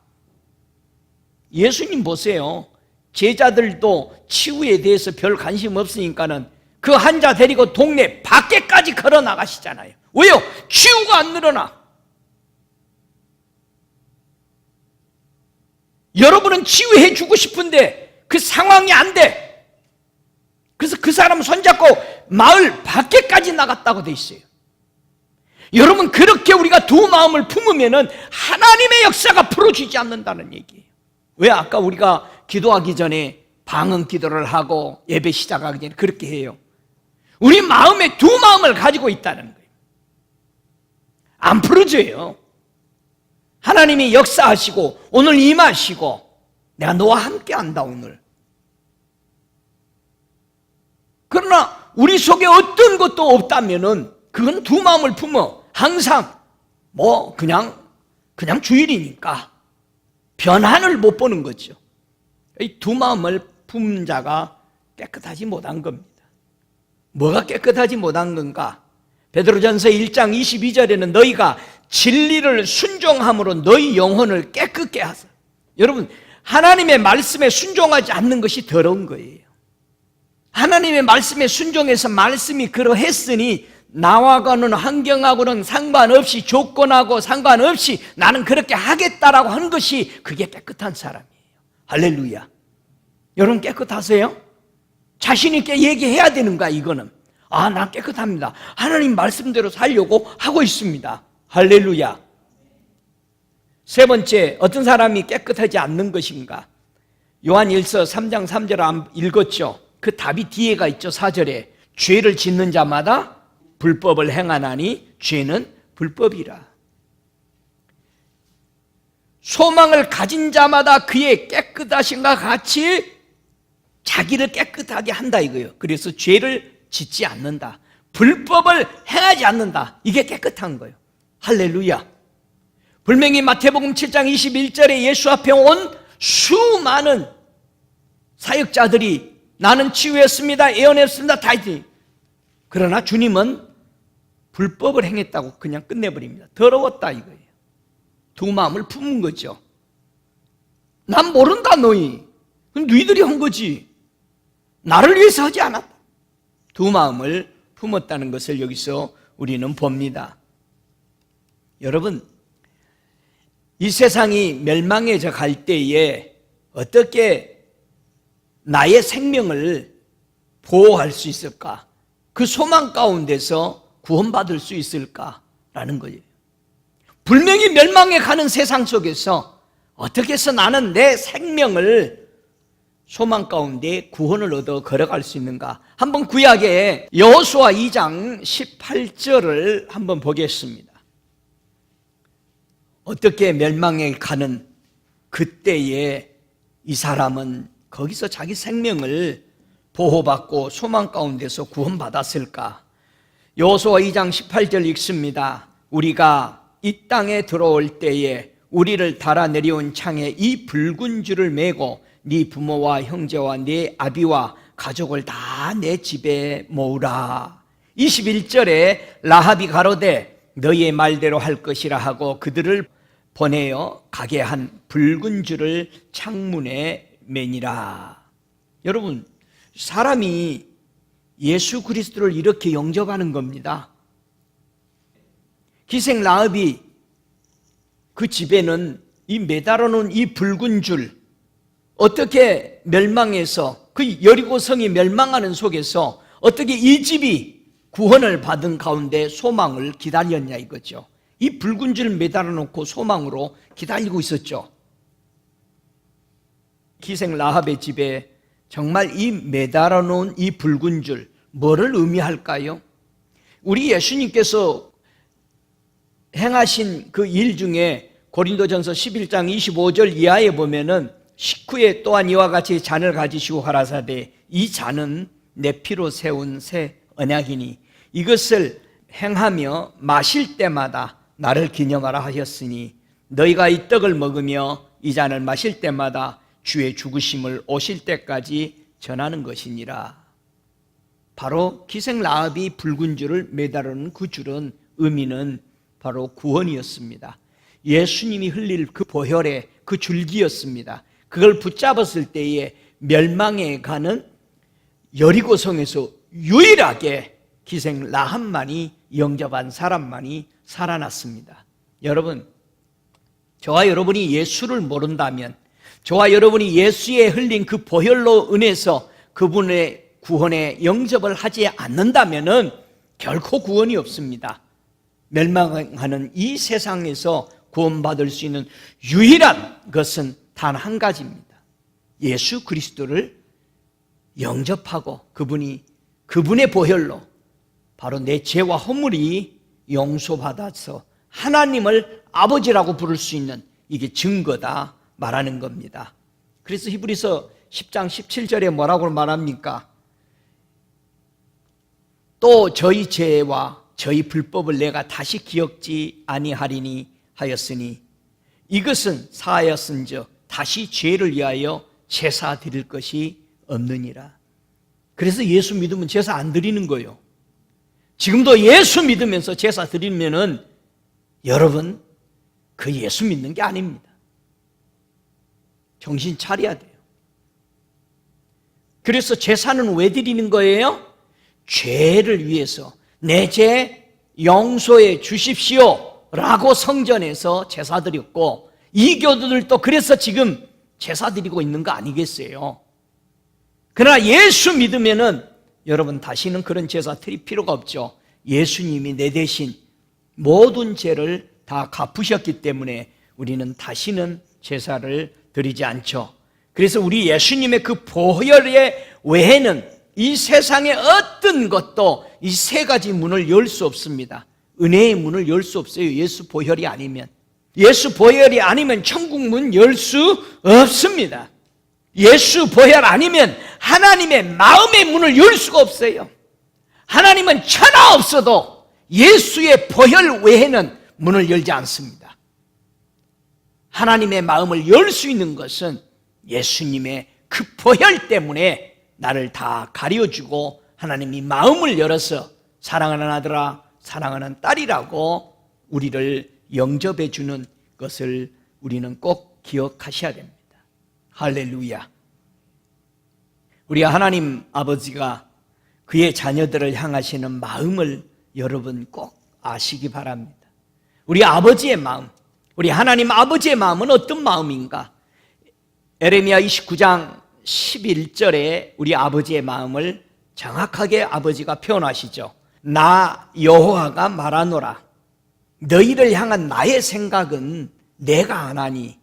예수님 보세요. 제자들도 치유에 대해서 별 관심 없으니까는 그 환자 데리고 동네 밖에까지 걸어 나가시잖아요. 왜요? 치유가 안 늘어나. 여러분은 치유해 주고 싶은데 그 상황이 안 돼. 그래서 그 사람 손잡고 마을 밖에까지 나갔다고 돼 있어요. 여러분, 그렇게 우리가 두 마음을 품으면은 하나님의 역사가 풀어지지 않는다는 얘기예요. 왜 아까 우리가 기도하기 전에 방언 기도를 하고 예배 시작하기 전에 그렇게 해요? 우리 마음에 두 마음을 가지고 있다는 거예요. 안 풀어져요. 하나님이 역사하시고 오늘 임하시고 내가 너와 함께 한다 오늘. 그러나 우리 속에 어떤 것도 없다면은 그건 두 마음을 품어 항상 그냥 주일이니까 변환을 못 보는 거죠. 이 두 마음을 품은 자가 깨끗하지 못한 겁니다. 뭐가 깨끗하지 못한 건가? 베드로전서 1장 22절에는 너희가 진리를 순종함으로 너희 영혼을 깨끗게 하사. 여러분, 하나님의 말씀에 순종하지 않는 것이 더러운 거예요. 하나님의 말씀에 순종해서 말씀이 그러했으니 나와가는 환경하고는 상관없이, 조건하고 상관없이 나는 그렇게 하겠다라고 하는 것이 그게 깨끗한 사람이에요. 할렐루야. 여러분 깨끗하세요? 자신 있게 얘기해야 되는 거야. 이거는 나 깨끗합니다. 하나님 말씀대로 살려고 하고 있습니다. 할렐루야. 세 번째, 어떤 사람이 깨끗하지 않는 것인가? 요한일서 3장 3절 읽었죠? 그 답이 뒤에가 있죠. 4절에 죄를 짓는 자마다 불법을 행하나니 죄는 불법이라. 소망을 가진 자마다 그의 깨끗하심과 같이 자기를 깨끗하게 한다 이거예요. 그래서 죄를 짓지 않는다. 불법을 행하지 않는다. 이게 깨끗한 거예요. 할렐루야. 분명히 마태복음 7장 21절에 예수 앞에 온 수많은 사역자들이 나는 치유했습니다, 예언했습니다, 다 했지. 그러나 주님은 불법을 행했다고 그냥 끝내버립니다. 더러웠다 이거예요. 두 마음을 품은 거죠. 난 모른다 너희. 너희들이 한 거지. 나를 위해서 하지 않았다. 두 마음을 품었다는 것을 여기서 우리는 봅니다. 여러분, 이 세상이 멸망해져 갈 때에 어떻게 나의 생명을 보호할 수 있을까? 그 소망 가운데서 구원받을 수 있을까라는 거예요. 분명히 멸망해 가는 세상 속에서 어떻게 해서 나는 내 생명을 소망 가운데 구원을 얻어 걸어갈 수 있는가? 한번 구약의 여호수아 2장 18절을 한번 보겠습니다. 어떻게 멸망해 가는 그때에 이 사람은 거기서 자기 생명을 보호받고 소망 가운데서 구원받았을까? 여호수아 2장 18절 읽습니다. 우리가 이 땅에 들어올 때에 우리를 달아 내려온 창에 이 붉은 줄을 메고 네 부모와 형제와 네 아비와 가족을 다 내 집에 모으라. 21절에 라합이 가로되 너희의 말대로 할 것이라 하고 그들을 보내어 가게 한 붉은 줄을 창문에 매니라. 여러분, 사람이 예수 그리스도를 이렇게 영접하는 겁니다. 기생 라합이 그 집에는 이 매달아 놓은 이 붉은 줄, 어떻게 멸망해서 그 여리고 성이 멸망하는 속에서 어떻게 이 집이 구원을 받은 가운데 소망을 기다렸냐 이거죠. 이 붉은 줄을 매달아 놓고 소망으로 기다리고 있었죠. 기생 라합의 집에 정말 이 매달아 놓은 이 붉은 줄 뭐를 의미할까요? 우리 예수님께서 행하신 그 일 중에 고린도전서 11장 25절 이하에 보면은 식후에 또한 이와 같이 잔을 가지시고 가라사대 이 잔은 내 피로 세운 새 언약이니 이것을 행하며 마실 때마다 나를 기념하라 하셨으니 너희가 이 떡을 먹으며 이 잔을 마실 때마다 주의 죽으심을 오실 때까지 전하는 것이니라. 바로 기생 라합이 붉은 줄을 매달아놓은 그 줄은 의미는 바로 구원이었습니다. 예수님이 흘릴 그 보혈의 그 줄기였습니다. 그걸 붙잡았을 때에 멸망해 가는 여리고성에서 유일하게 기생 라합만이 영접한 사람만이 살아났습니다. 여러분, 저와 여러분이 예수를 모른다면, 저와 여러분이 예수의 흘린 그 보혈로 인해서 그분의 구원에 영접을 하지 않는다면 결코 구원이 없습니다. 멸망하는 이 세상에서 구원받을 수 있는 유일한 것은 단 한 가지입니다. 예수 그리스도를 영접하고 그분의 보혈로 바로 내 죄와 허물이 용서받아서 하나님을 아버지라고 부를 수 있는 이게 증거다 말하는 겁니다. 그래서 히브리서 10장 17절에 뭐라고 말합니까? 또 저희 죄와 저희 불법을 내가 다시 기억지 아니하리니 하였으니 이것은 사하였은즉 다시 죄를 위하여 제사 드릴 것이 없느니라. 그래서 예수 믿으면 제사 안 드리는 거예요. 지금도 예수 믿으면서 제사 드리면은 여러분 그 예수 믿는 게 아닙니다. 정신 차려야 돼요. 그래서 제사는 왜 드리는 거예요? 죄를 위해서 내 죄 용서해 주십시오 라고 성전에서 제사 드렸고 이 교도들도 그래서 지금 제사 드리고 있는 거 아니겠어요? 그러나 예수 믿으면은 여러분 다시는 그런 제사 드릴 필요가 없죠. 예수님이 내 대신 모든 죄를 다 갚으셨기 때문에 우리는 다시는 제사를 드리지 않죠. 그래서 우리 예수님의 그 보혈의 외에는 이 세상의 어떤 것도 이 세 가지 문을 열 수 없습니다. 은혜의 문을 열 수 없어요. 예수 보혈이 아니면. 예수 보혈이 아니면 천국 문 열 수 없습니다. 예수 보혈 아니면 하나님의 마음의 문을 열 수가 없어요. 하나님은 천하 없어도 예수의 보혈 외에는 문을 열지 않습니다. 하나님의 마음을 열 수 있는 것은 예수님의 그 보혈 때문에 나를 다 가려주고 하나님이 마음을 열어서 사랑하는 아들아, 사랑하는 딸이라고 우리를 영접해 주는 것을 우리는 꼭 기억하셔야 됩니다. 할렐루야. 우리 하나님 아버지가 그의 자녀들을 향하시는 마음을 여러분 꼭 아시기 바랍니다. 우리 아버지의 마음, 우리 하나님 아버지의 마음은 어떤 마음인가? 에레미야 29장 11절에 우리 아버지의 마음을 정확하게 아버지가 표현하시죠. 나 여호와가 말하노라. 너희를 향한 나의 생각은 내가 아나니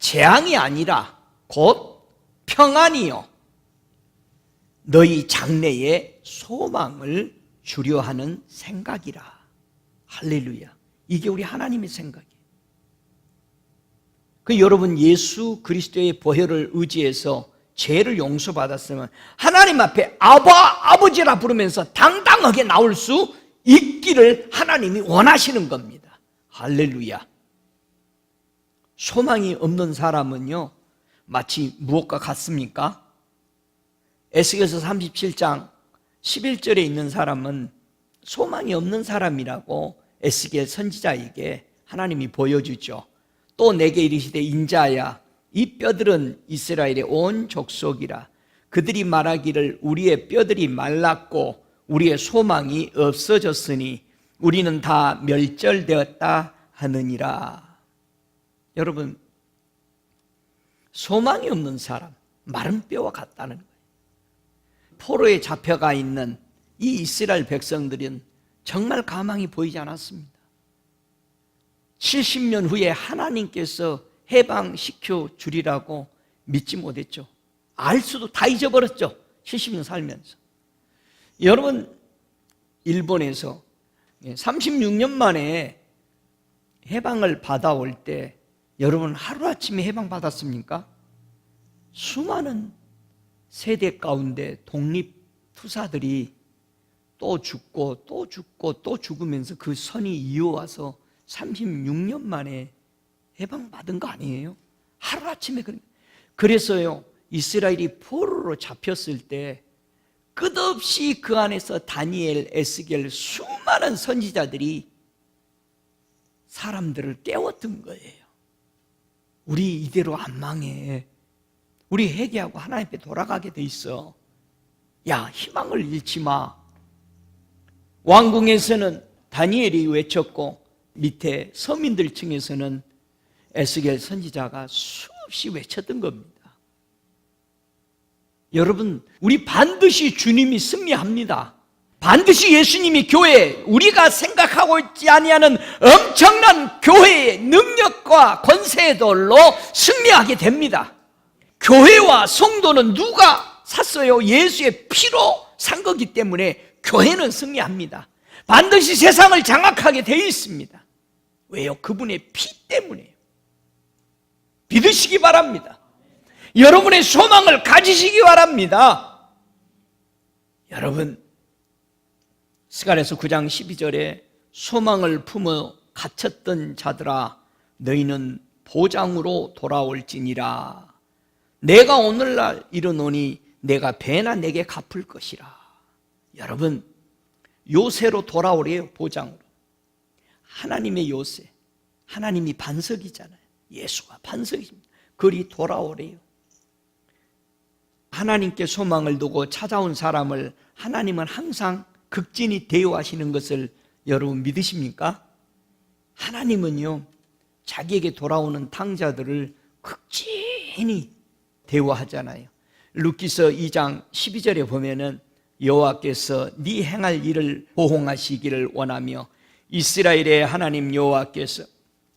재앙이 아니라 곧 평안이요 너희 장래에 소망을 주려 하는 생각이라. 할렐루야. 이게 우리 하나님의 생각이에요. 여러분 예수 그리스도의 보혈을 의지해서 죄를 용서받았으면 하나님 앞에 아버지라 부르면서 당당하게 나올 수 있기를 하나님이 원하시는 겁니다. 할렐루야. 소망이 없는 사람은요 마치 무엇과 같습니까? 에스겔서 37장 11절에 있는 사람은 소망이 없는 사람이라고 에스겔 선지자에게 하나님이 보여주죠. 또 내게 이르시되 인자야 이 뼈들은 이스라엘의 온 족속이라. 그들이 말하기를 우리의 뼈들이 말랐고 우리의 소망이 없어졌으니 우리는 다 멸절되었다 하느니라. 여러분 소망이 없는 사람, 마른 뼈와 같다는 거예요. 포로에 잡혀가 있는 이 이스라엘 백성들은 정말 가망이 보이지 않았습니다. 70년 후에 하나님께서 해방시켜 주리라고 믿지 못했죠. 알 수도 다 잊어버렸죠. 70년 살면서. 여러분 일본에서 36년 만에 해방을 받아올 때 여러분 하루아침에 해방받았습니까? 수많은 세대 가운데 독립투사들이 또 죽고 또 죽고 또 죽으면서 그 선이 이어와서 36년 만에 해방받은 거 아니에요? 하루아침에. 그래서요 이스라엘이 포로로 잡혔을 때 끝없이 그 안에서 다니엘, 에스겔 수많은 선지자들이 사람들을 깨웠던 거예요. 우리 이대로 안 망해. 우리 회개하고 하나님 앞에 돌아가게 돼 있어. 야, 희망을 잃지 마. 왕궁에서는 다니엘이 외쳤고 밑에 서민들 층에서는 에스겔 선지자가 수없이 외쳤던 겁니다. 여러분, 우리 반드시 주님이 승리합니다. 반드시 예수님이 교회, 우리가 생각하고 있지 아니하는 엄청난 교회의 능력과 권세들로 승리하게 됩니다. 교회와 성도는 누가 샀어요? 예수의 피로 산 거기 때문에 교회는 승리합니다. 반드시 세상을 장악하게 되어 있습니다. 왜요? 그분의 피 때문에요. 믿으시기 바랍니다. 여러분의 소망을 가지시기 바랍니다. 여러분 스가랴서 9장 12절에 소망을 품어 갇혔던 자들아 너희는 보장으로 돌아올지니라. 내가 오늘날 이르노니 내가 배나 내게 갚을 것이라. 여러분 요새로 돌아오래요. 보장으로. 하나님의 요새, 하나님이 반석이잖아요. 예수가 반석입니다. 그리 돌아오래요. 하나님께 소망을 두고 찾아온 사람을 하나님은 항상 극진히 대우하시는 것을 여러분 믿으십니까? 하나님은요 자기에게 돌아오는 탕자들을 극진히 대우하잖아요. 룻기서 2장 12절에 보면은 여호와께서 네 행할 일을 보홍하시기를 원하며 이스라엘의 하나님 여호와께서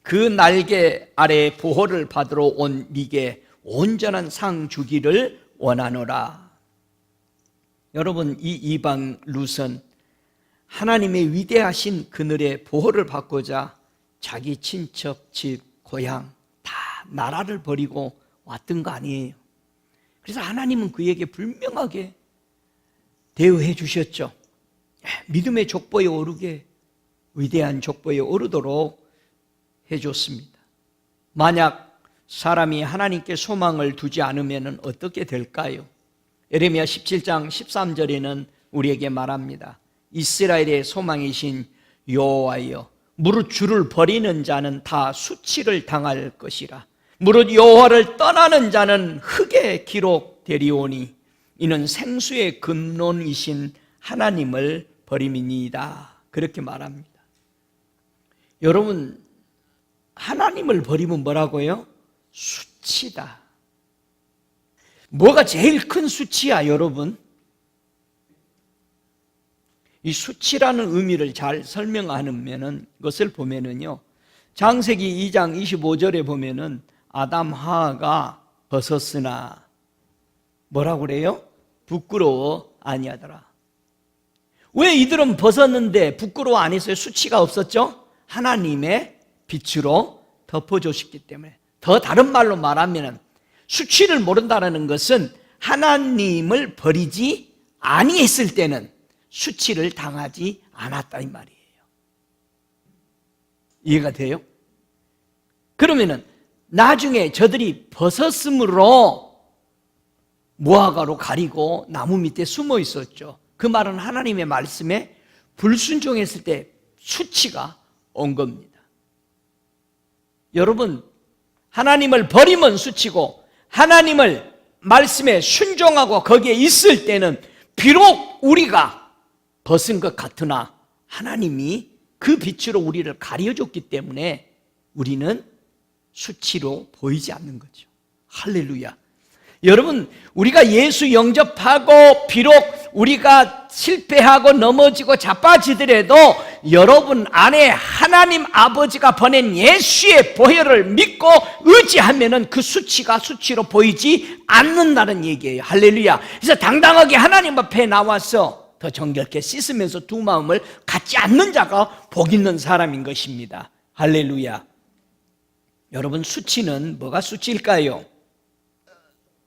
그 날개 아래 보호를 받으러 온 네게 온전한 상 주기를 원하노라. 여러분 이 이방 룻은 하나님의 위대하신 그늘의 보호를 받고자 자기 친척, 집, 고향 다 나라를 버리고 왔던 거 아니에요. 그래서 하나님은 그에게 분명하게 대우해 주셨죠. 믿음의 족보에 오르게 위대한 족보에 오르도록 해줬습니다. 만약 사람이 하나님께 소망을 두지 않으면 어떻게 될까요? 예레미야 17장 13절에는 우리에게 말합니다. 이스라엘의 소망이신 여호와여, 무릇 주를 버리는 자는 다 수치를 당할 것이라. 무릇 여호와를 떠나는 자는 흙에 기록되리오니 이는 생수의 근원이신 하나님을 버림이니이다. 그렇게 말합니다. 여러분, 하나님을 버리면 뭐라고요? 수치다. 뭐가 제일 큰 수치야, 여러분? 이 수치라는 의미를 잘 설명하면 것을 보면은요, 창세기 2장 25절에 보면은 아담 하와가 벗었으나 뭐라고 그래요? 부끄러워 아니하더라. 왜 이들은 벗었는데 부끄러워 안 했어요? 수치가 없었죠? 하나님의 빛으로 덮어주셨기 때문에. 더 다른 말로 말하면 수치를 모른다는 것은 하나님을 버리지 아니했을 때는 수치를 당하지 않았다 이 말이에요. 이해가 돼요? 그러면은 나중에 저들이 벗었으므로 무화과로 가리고 나무 밑에 숨어 있었죠. 그 말은 하나님의 말씀에 불순종했을 때 수치가 온 겁니다. 여러분, 하나님을 버리면 수치고 하나님을 말씀에 순종하고 거기에 있을 때는 비록 우리가 벗은 것 같으나 하나님이 그 빛으로 우리를 가려줬기 때문에 우리는 수치로 보이지 않는 거죠. 할렐루야. 여러분, 우리가 예수 영접하고 비록 우리가 실패하고 넘어지고 자빠지더라도 여러분 안에 하나님 아버지가 보낸 예수의 보혈을 믿고 의지하면은 그 수치가 수치로 보이지 않는다는 얘기예요. 할렐루야. 그래서 당당하게 하나님 앞에 나와서 더 정결케 씻으면서 두 마음을 갖지 않는 자가 복 있는 사람인 것입니다. 할렐루야. 여러분, 수치는 뭐가 수치일까요?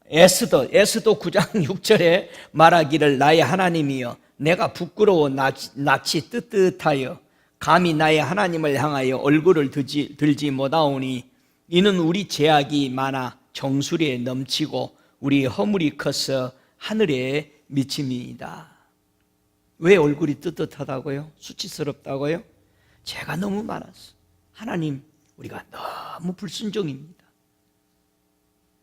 에스더 9장 6절에 말하기를 나의 하나님이여 내가 부끄러워 낯이 뜨뜻하여 감히 나의 하나님을 향하여 얼굴을 들지 못하오니 이는 우리 죄악이 많아 정수리에 넘치고 우리 허물이 커서 하늘에 미침이다. 왜 얼굴이 뜨뜻하다고요? 수치스럽다고요? 죄가 너무 많았어. 하나님, 우리가 너무 불순종입니다.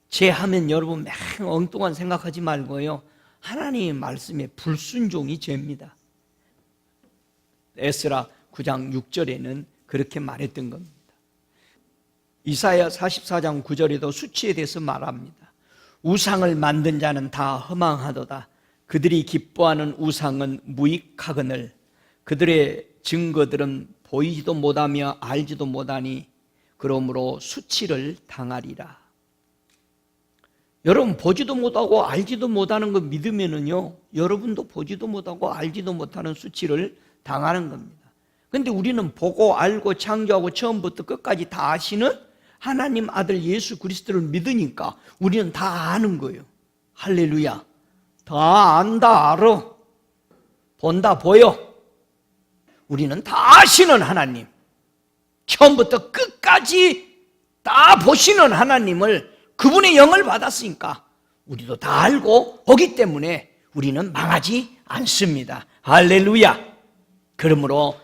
죄하면 여러분 맹 엉뚱한 생각하지 말고요, 하나님의 말씀에 불순종이 죄입니다. 에스라 9장 6절에는 그렇게 말했던 겁니다. 이사야 44장 9절에도 수치에 대해서 말합니다. 우상을 만든 자는 다 허망하도다. 그들이 기뻐하는 우상은 무익하거늘 그들의 증거들은 보이지도 못하며 알지도 못하니 그러므로 수치를 당하리라. 여러분, 보지도 못하고 알지도 못하는 거 믿으면은요, 여러분도 보지도 못하고 알지도 못하는 수치를 당하는 겁니다. 그런데 우리는 보고 알고 창조하고 처음부터 끝까지 다 아시는 하나님 아들 예수 그리스도를 믿으니까 우리는 다 아는 거예요. 할렐루야. 다 안다 알아. 본다 보여. 우리는 다 아시는 하나님, 처음부터 끝까지 다 보시는 하나님을, 그분의 영을 받았으니까 우리도 다 알고 오기 때문에 우리는 망하지 않습니다. 할렐루야. 그러므로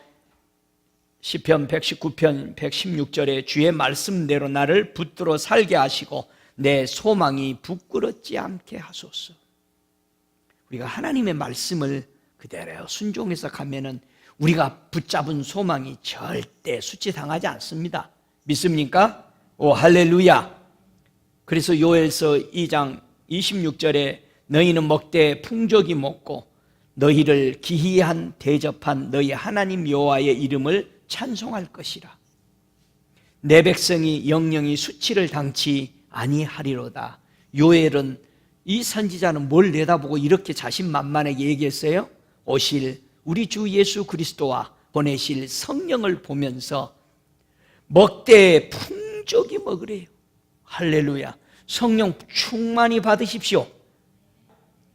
시편 119편 116절에 주의 말씀대로 나를 붙들어 살게 하시고 내 소망이 부끄럽지 않게 하소서. 우리가 하나님의 말씀을 그대로 순종해서 가면은 우리가 붙잡은 소망이 절대 수치당하지 않습니다. 믿습니까? 오, 할렐루야. 그래서 요엘서 2장 26절에 너희는 먹되 풍족이 먹고 너희를 기이한 대접한 너희 하나님 여호와의 이름을 찬송할 것이라. 내 백성이 영영이 수치를 당치 아니하리로다. 요엘은, 이 선지자는 뭘 내다보고 이렇게 자신만만하게 얘기했어요? 오실 우리 주 예수 그리스도와 보내실 성령을 보면서 먹되 풍족이 먹으래요. 할렐루야. 성령 충만히 받으십시오.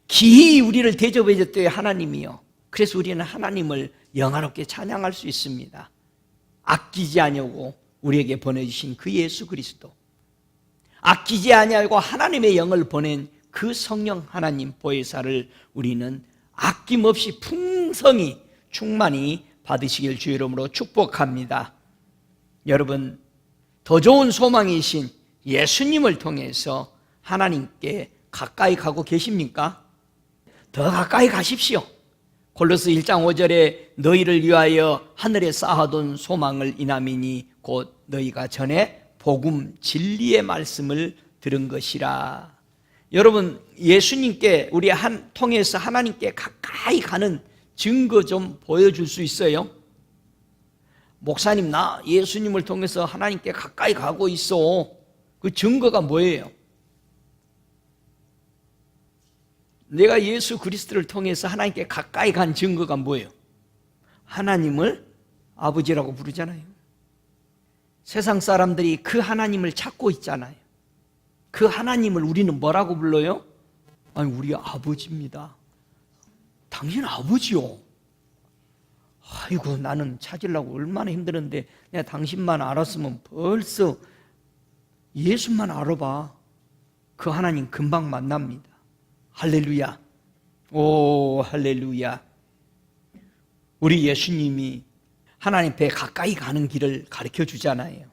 기이 우리를 대접해 줬대요, 하나님이요. 그래서 우리는 하나님을 영화롭게 찬양할 수 있습니다. 아끼지 아니하고 우리에게 보내주신 그 예수 그리스도. 아끼지 아니하고 하나님의 영을 보낸 그 성령 하나님 보혜사를 우리는 아낌없이 풍성히 충만히 받으시길 주의 이름으로 축복합니다. 여러분, 더 좋은 소망이신 예수님을 통해서 하나님께 가까이 가고 계십니까? 더 가까이 가십시오. 골로새 1장 5절에 너희를 위하여 하늘에 쌓아둔 소망을 인함이니 곧 너희가 전에 복음 진리의 말씀을 들은 것이라. 여러분, 예수님께 우리 통해서 하나님께 가까이 가는 증거 좀 보여줄 수 있어요? 목사님, 나 예수님을 통해서 하나님께 가까이 가고 있어. 그 증거가 뭐예요? 내가 예수 그리스도를 통해서 하나님께 가까이 간 증거가 뭐예요? 하나님을 아버지라고 부르잖아요. 세상 사람들이 그 하나님을 찾고 있잖아요. 그 하나님을 우리는 뭐라고 불러요? 아니, 우리 아버지입니다. 당신 아버지요. 아이고, 나는 찾으려고 얼마나 힘들었는데 내가 당신만 알았으면 벌써 예수만 알아봐. 그 하나님 금방 만납니다. 할렐루야. 오, 할렐루야. 우리 예수님이 하나님 앞에 가까이 가는 길을 가르쳐 주잖아요.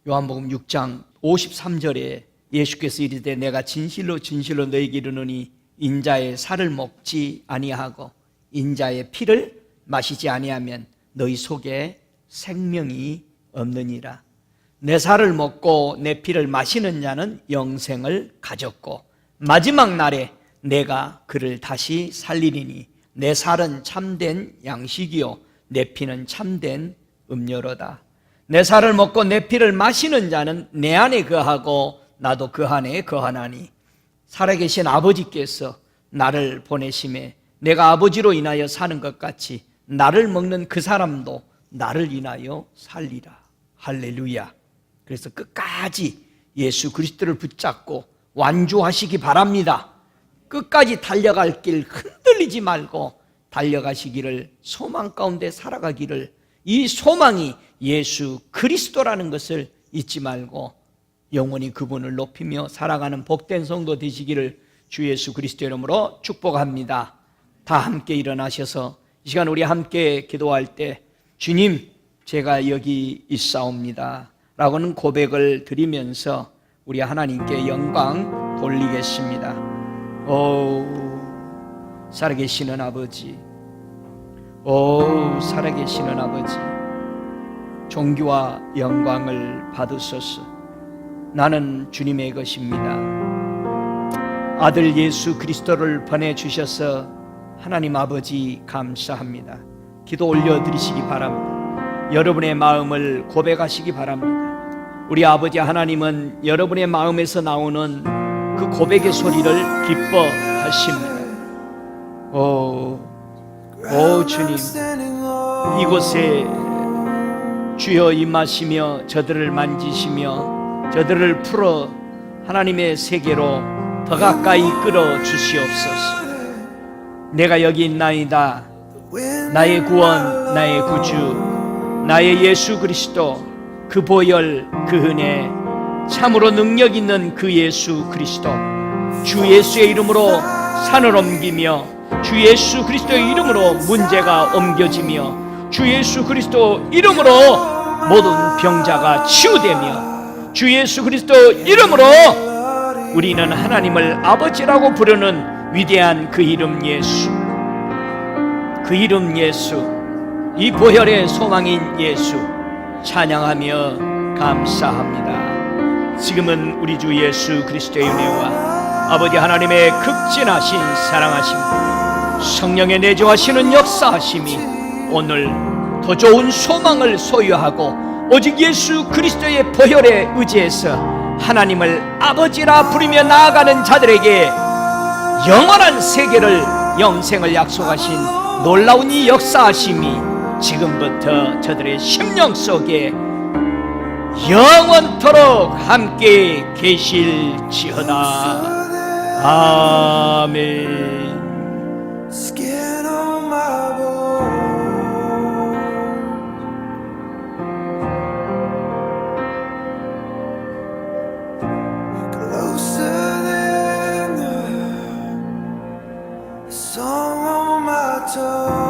요한복음 6장 53절에 예수께서 이르되 내가 진실로 진실로 너희에게 이르노니 인자의 살을 먹지 아니하고 인자의 피를 마시지 아니하면 너희 속에 생명이 없느니라. 내 살을 먹고 내 피를 마시는 자는 영생을 가졌고 마지막 날에 내가 그를 다시 살리리니 내 살은 참된 양식이요 내 피는 참된 음료로다. 내 살을 먹고 내 피를 마시는 자는 내 안에 거하고 나도 그 안에 거하나니 살아계신 아버지께서 나를 보내심에 내가 아버지로 인하여 사는 것 같이 나를 먹는 그 사람도 나를 인하여 살리라. 할렐루야. 그래서 끝까지 예수 그리스도를 붙잡고 완주하시기 바랍니다. 끝까지 달려갈 길 흔들리지 말고 달려가시기를, 소망 가운데 살아가기를, 이 소망이 예수 그리스도라는 것을 잊지 말고 영원히 그분을 높이며 살아가는 복된 성도 되시기를 주 예수 그리스도 이름으로 축복합니다. 다 함께 일어나셔서 이 시간 우리 함께 기도할 때 주님, 제가 여기 있사옵니다 라고는 고백을 드리면서 우리 하나님께 영광 돌리겠습니다. 오, 살아계시는 아버지, 오, 살아계시는 아버지, 존귀와 영광을 받으소서. 나는 주님의 것입니다. 아들 예수 그리스도를 보내주셔서 하나님 아버지 감사합니다. 기도 올려드리시기 바랍니다. 여러분의 마음을 고백하시기 바랍니다. 우리 아버지 하나님은 여러분의 마음에서 나오는 그 고백의 소리를 기뻐하십니다. 오 주님, 이곳에 주여 임하시며 저들을 만지시며 저들을 풀어 하나님의 세계로 더 가까이 끌어 주시옵소서. 내가 여기 있나이다. 나의 구원, 나의 구주, 나의 예수 그리스도, 그 보혈, 그 은혜, 참으로 능력 있는 그 예수 그리스도, 주 예수의 이름으로 산을 옮기며 주 예수 그리스도의 이름으로 문제가 옮겨지며 주 예수 그리스도 이름으로 모든 병자가 치유되며 주 예수 그리스도 이름으로 우리는 하나님을 아버지라고 부르는 위대한 그 이름 예수, 그 이름 예수, 이 보혈의 소망인 예수 찬양하며 감사합니다. 지금은 우리 주 예수 그리스도의 은혜와 아버지 하나님의 극진하신 사랑하심, 성령의 내주하시는 역사하심이 오늘 더 좋은 소망을 소유하고 오직 예수 그리스도의 보혈에 의지해서 하나님을 아버지라 부르며 나아가는 자들에게 영원한 세계를, 영생을 약속하신 놀라운 이 역사하심이 지금부터 저들의 심령 속에 영원토록 함께 계실지어다. 아멘. told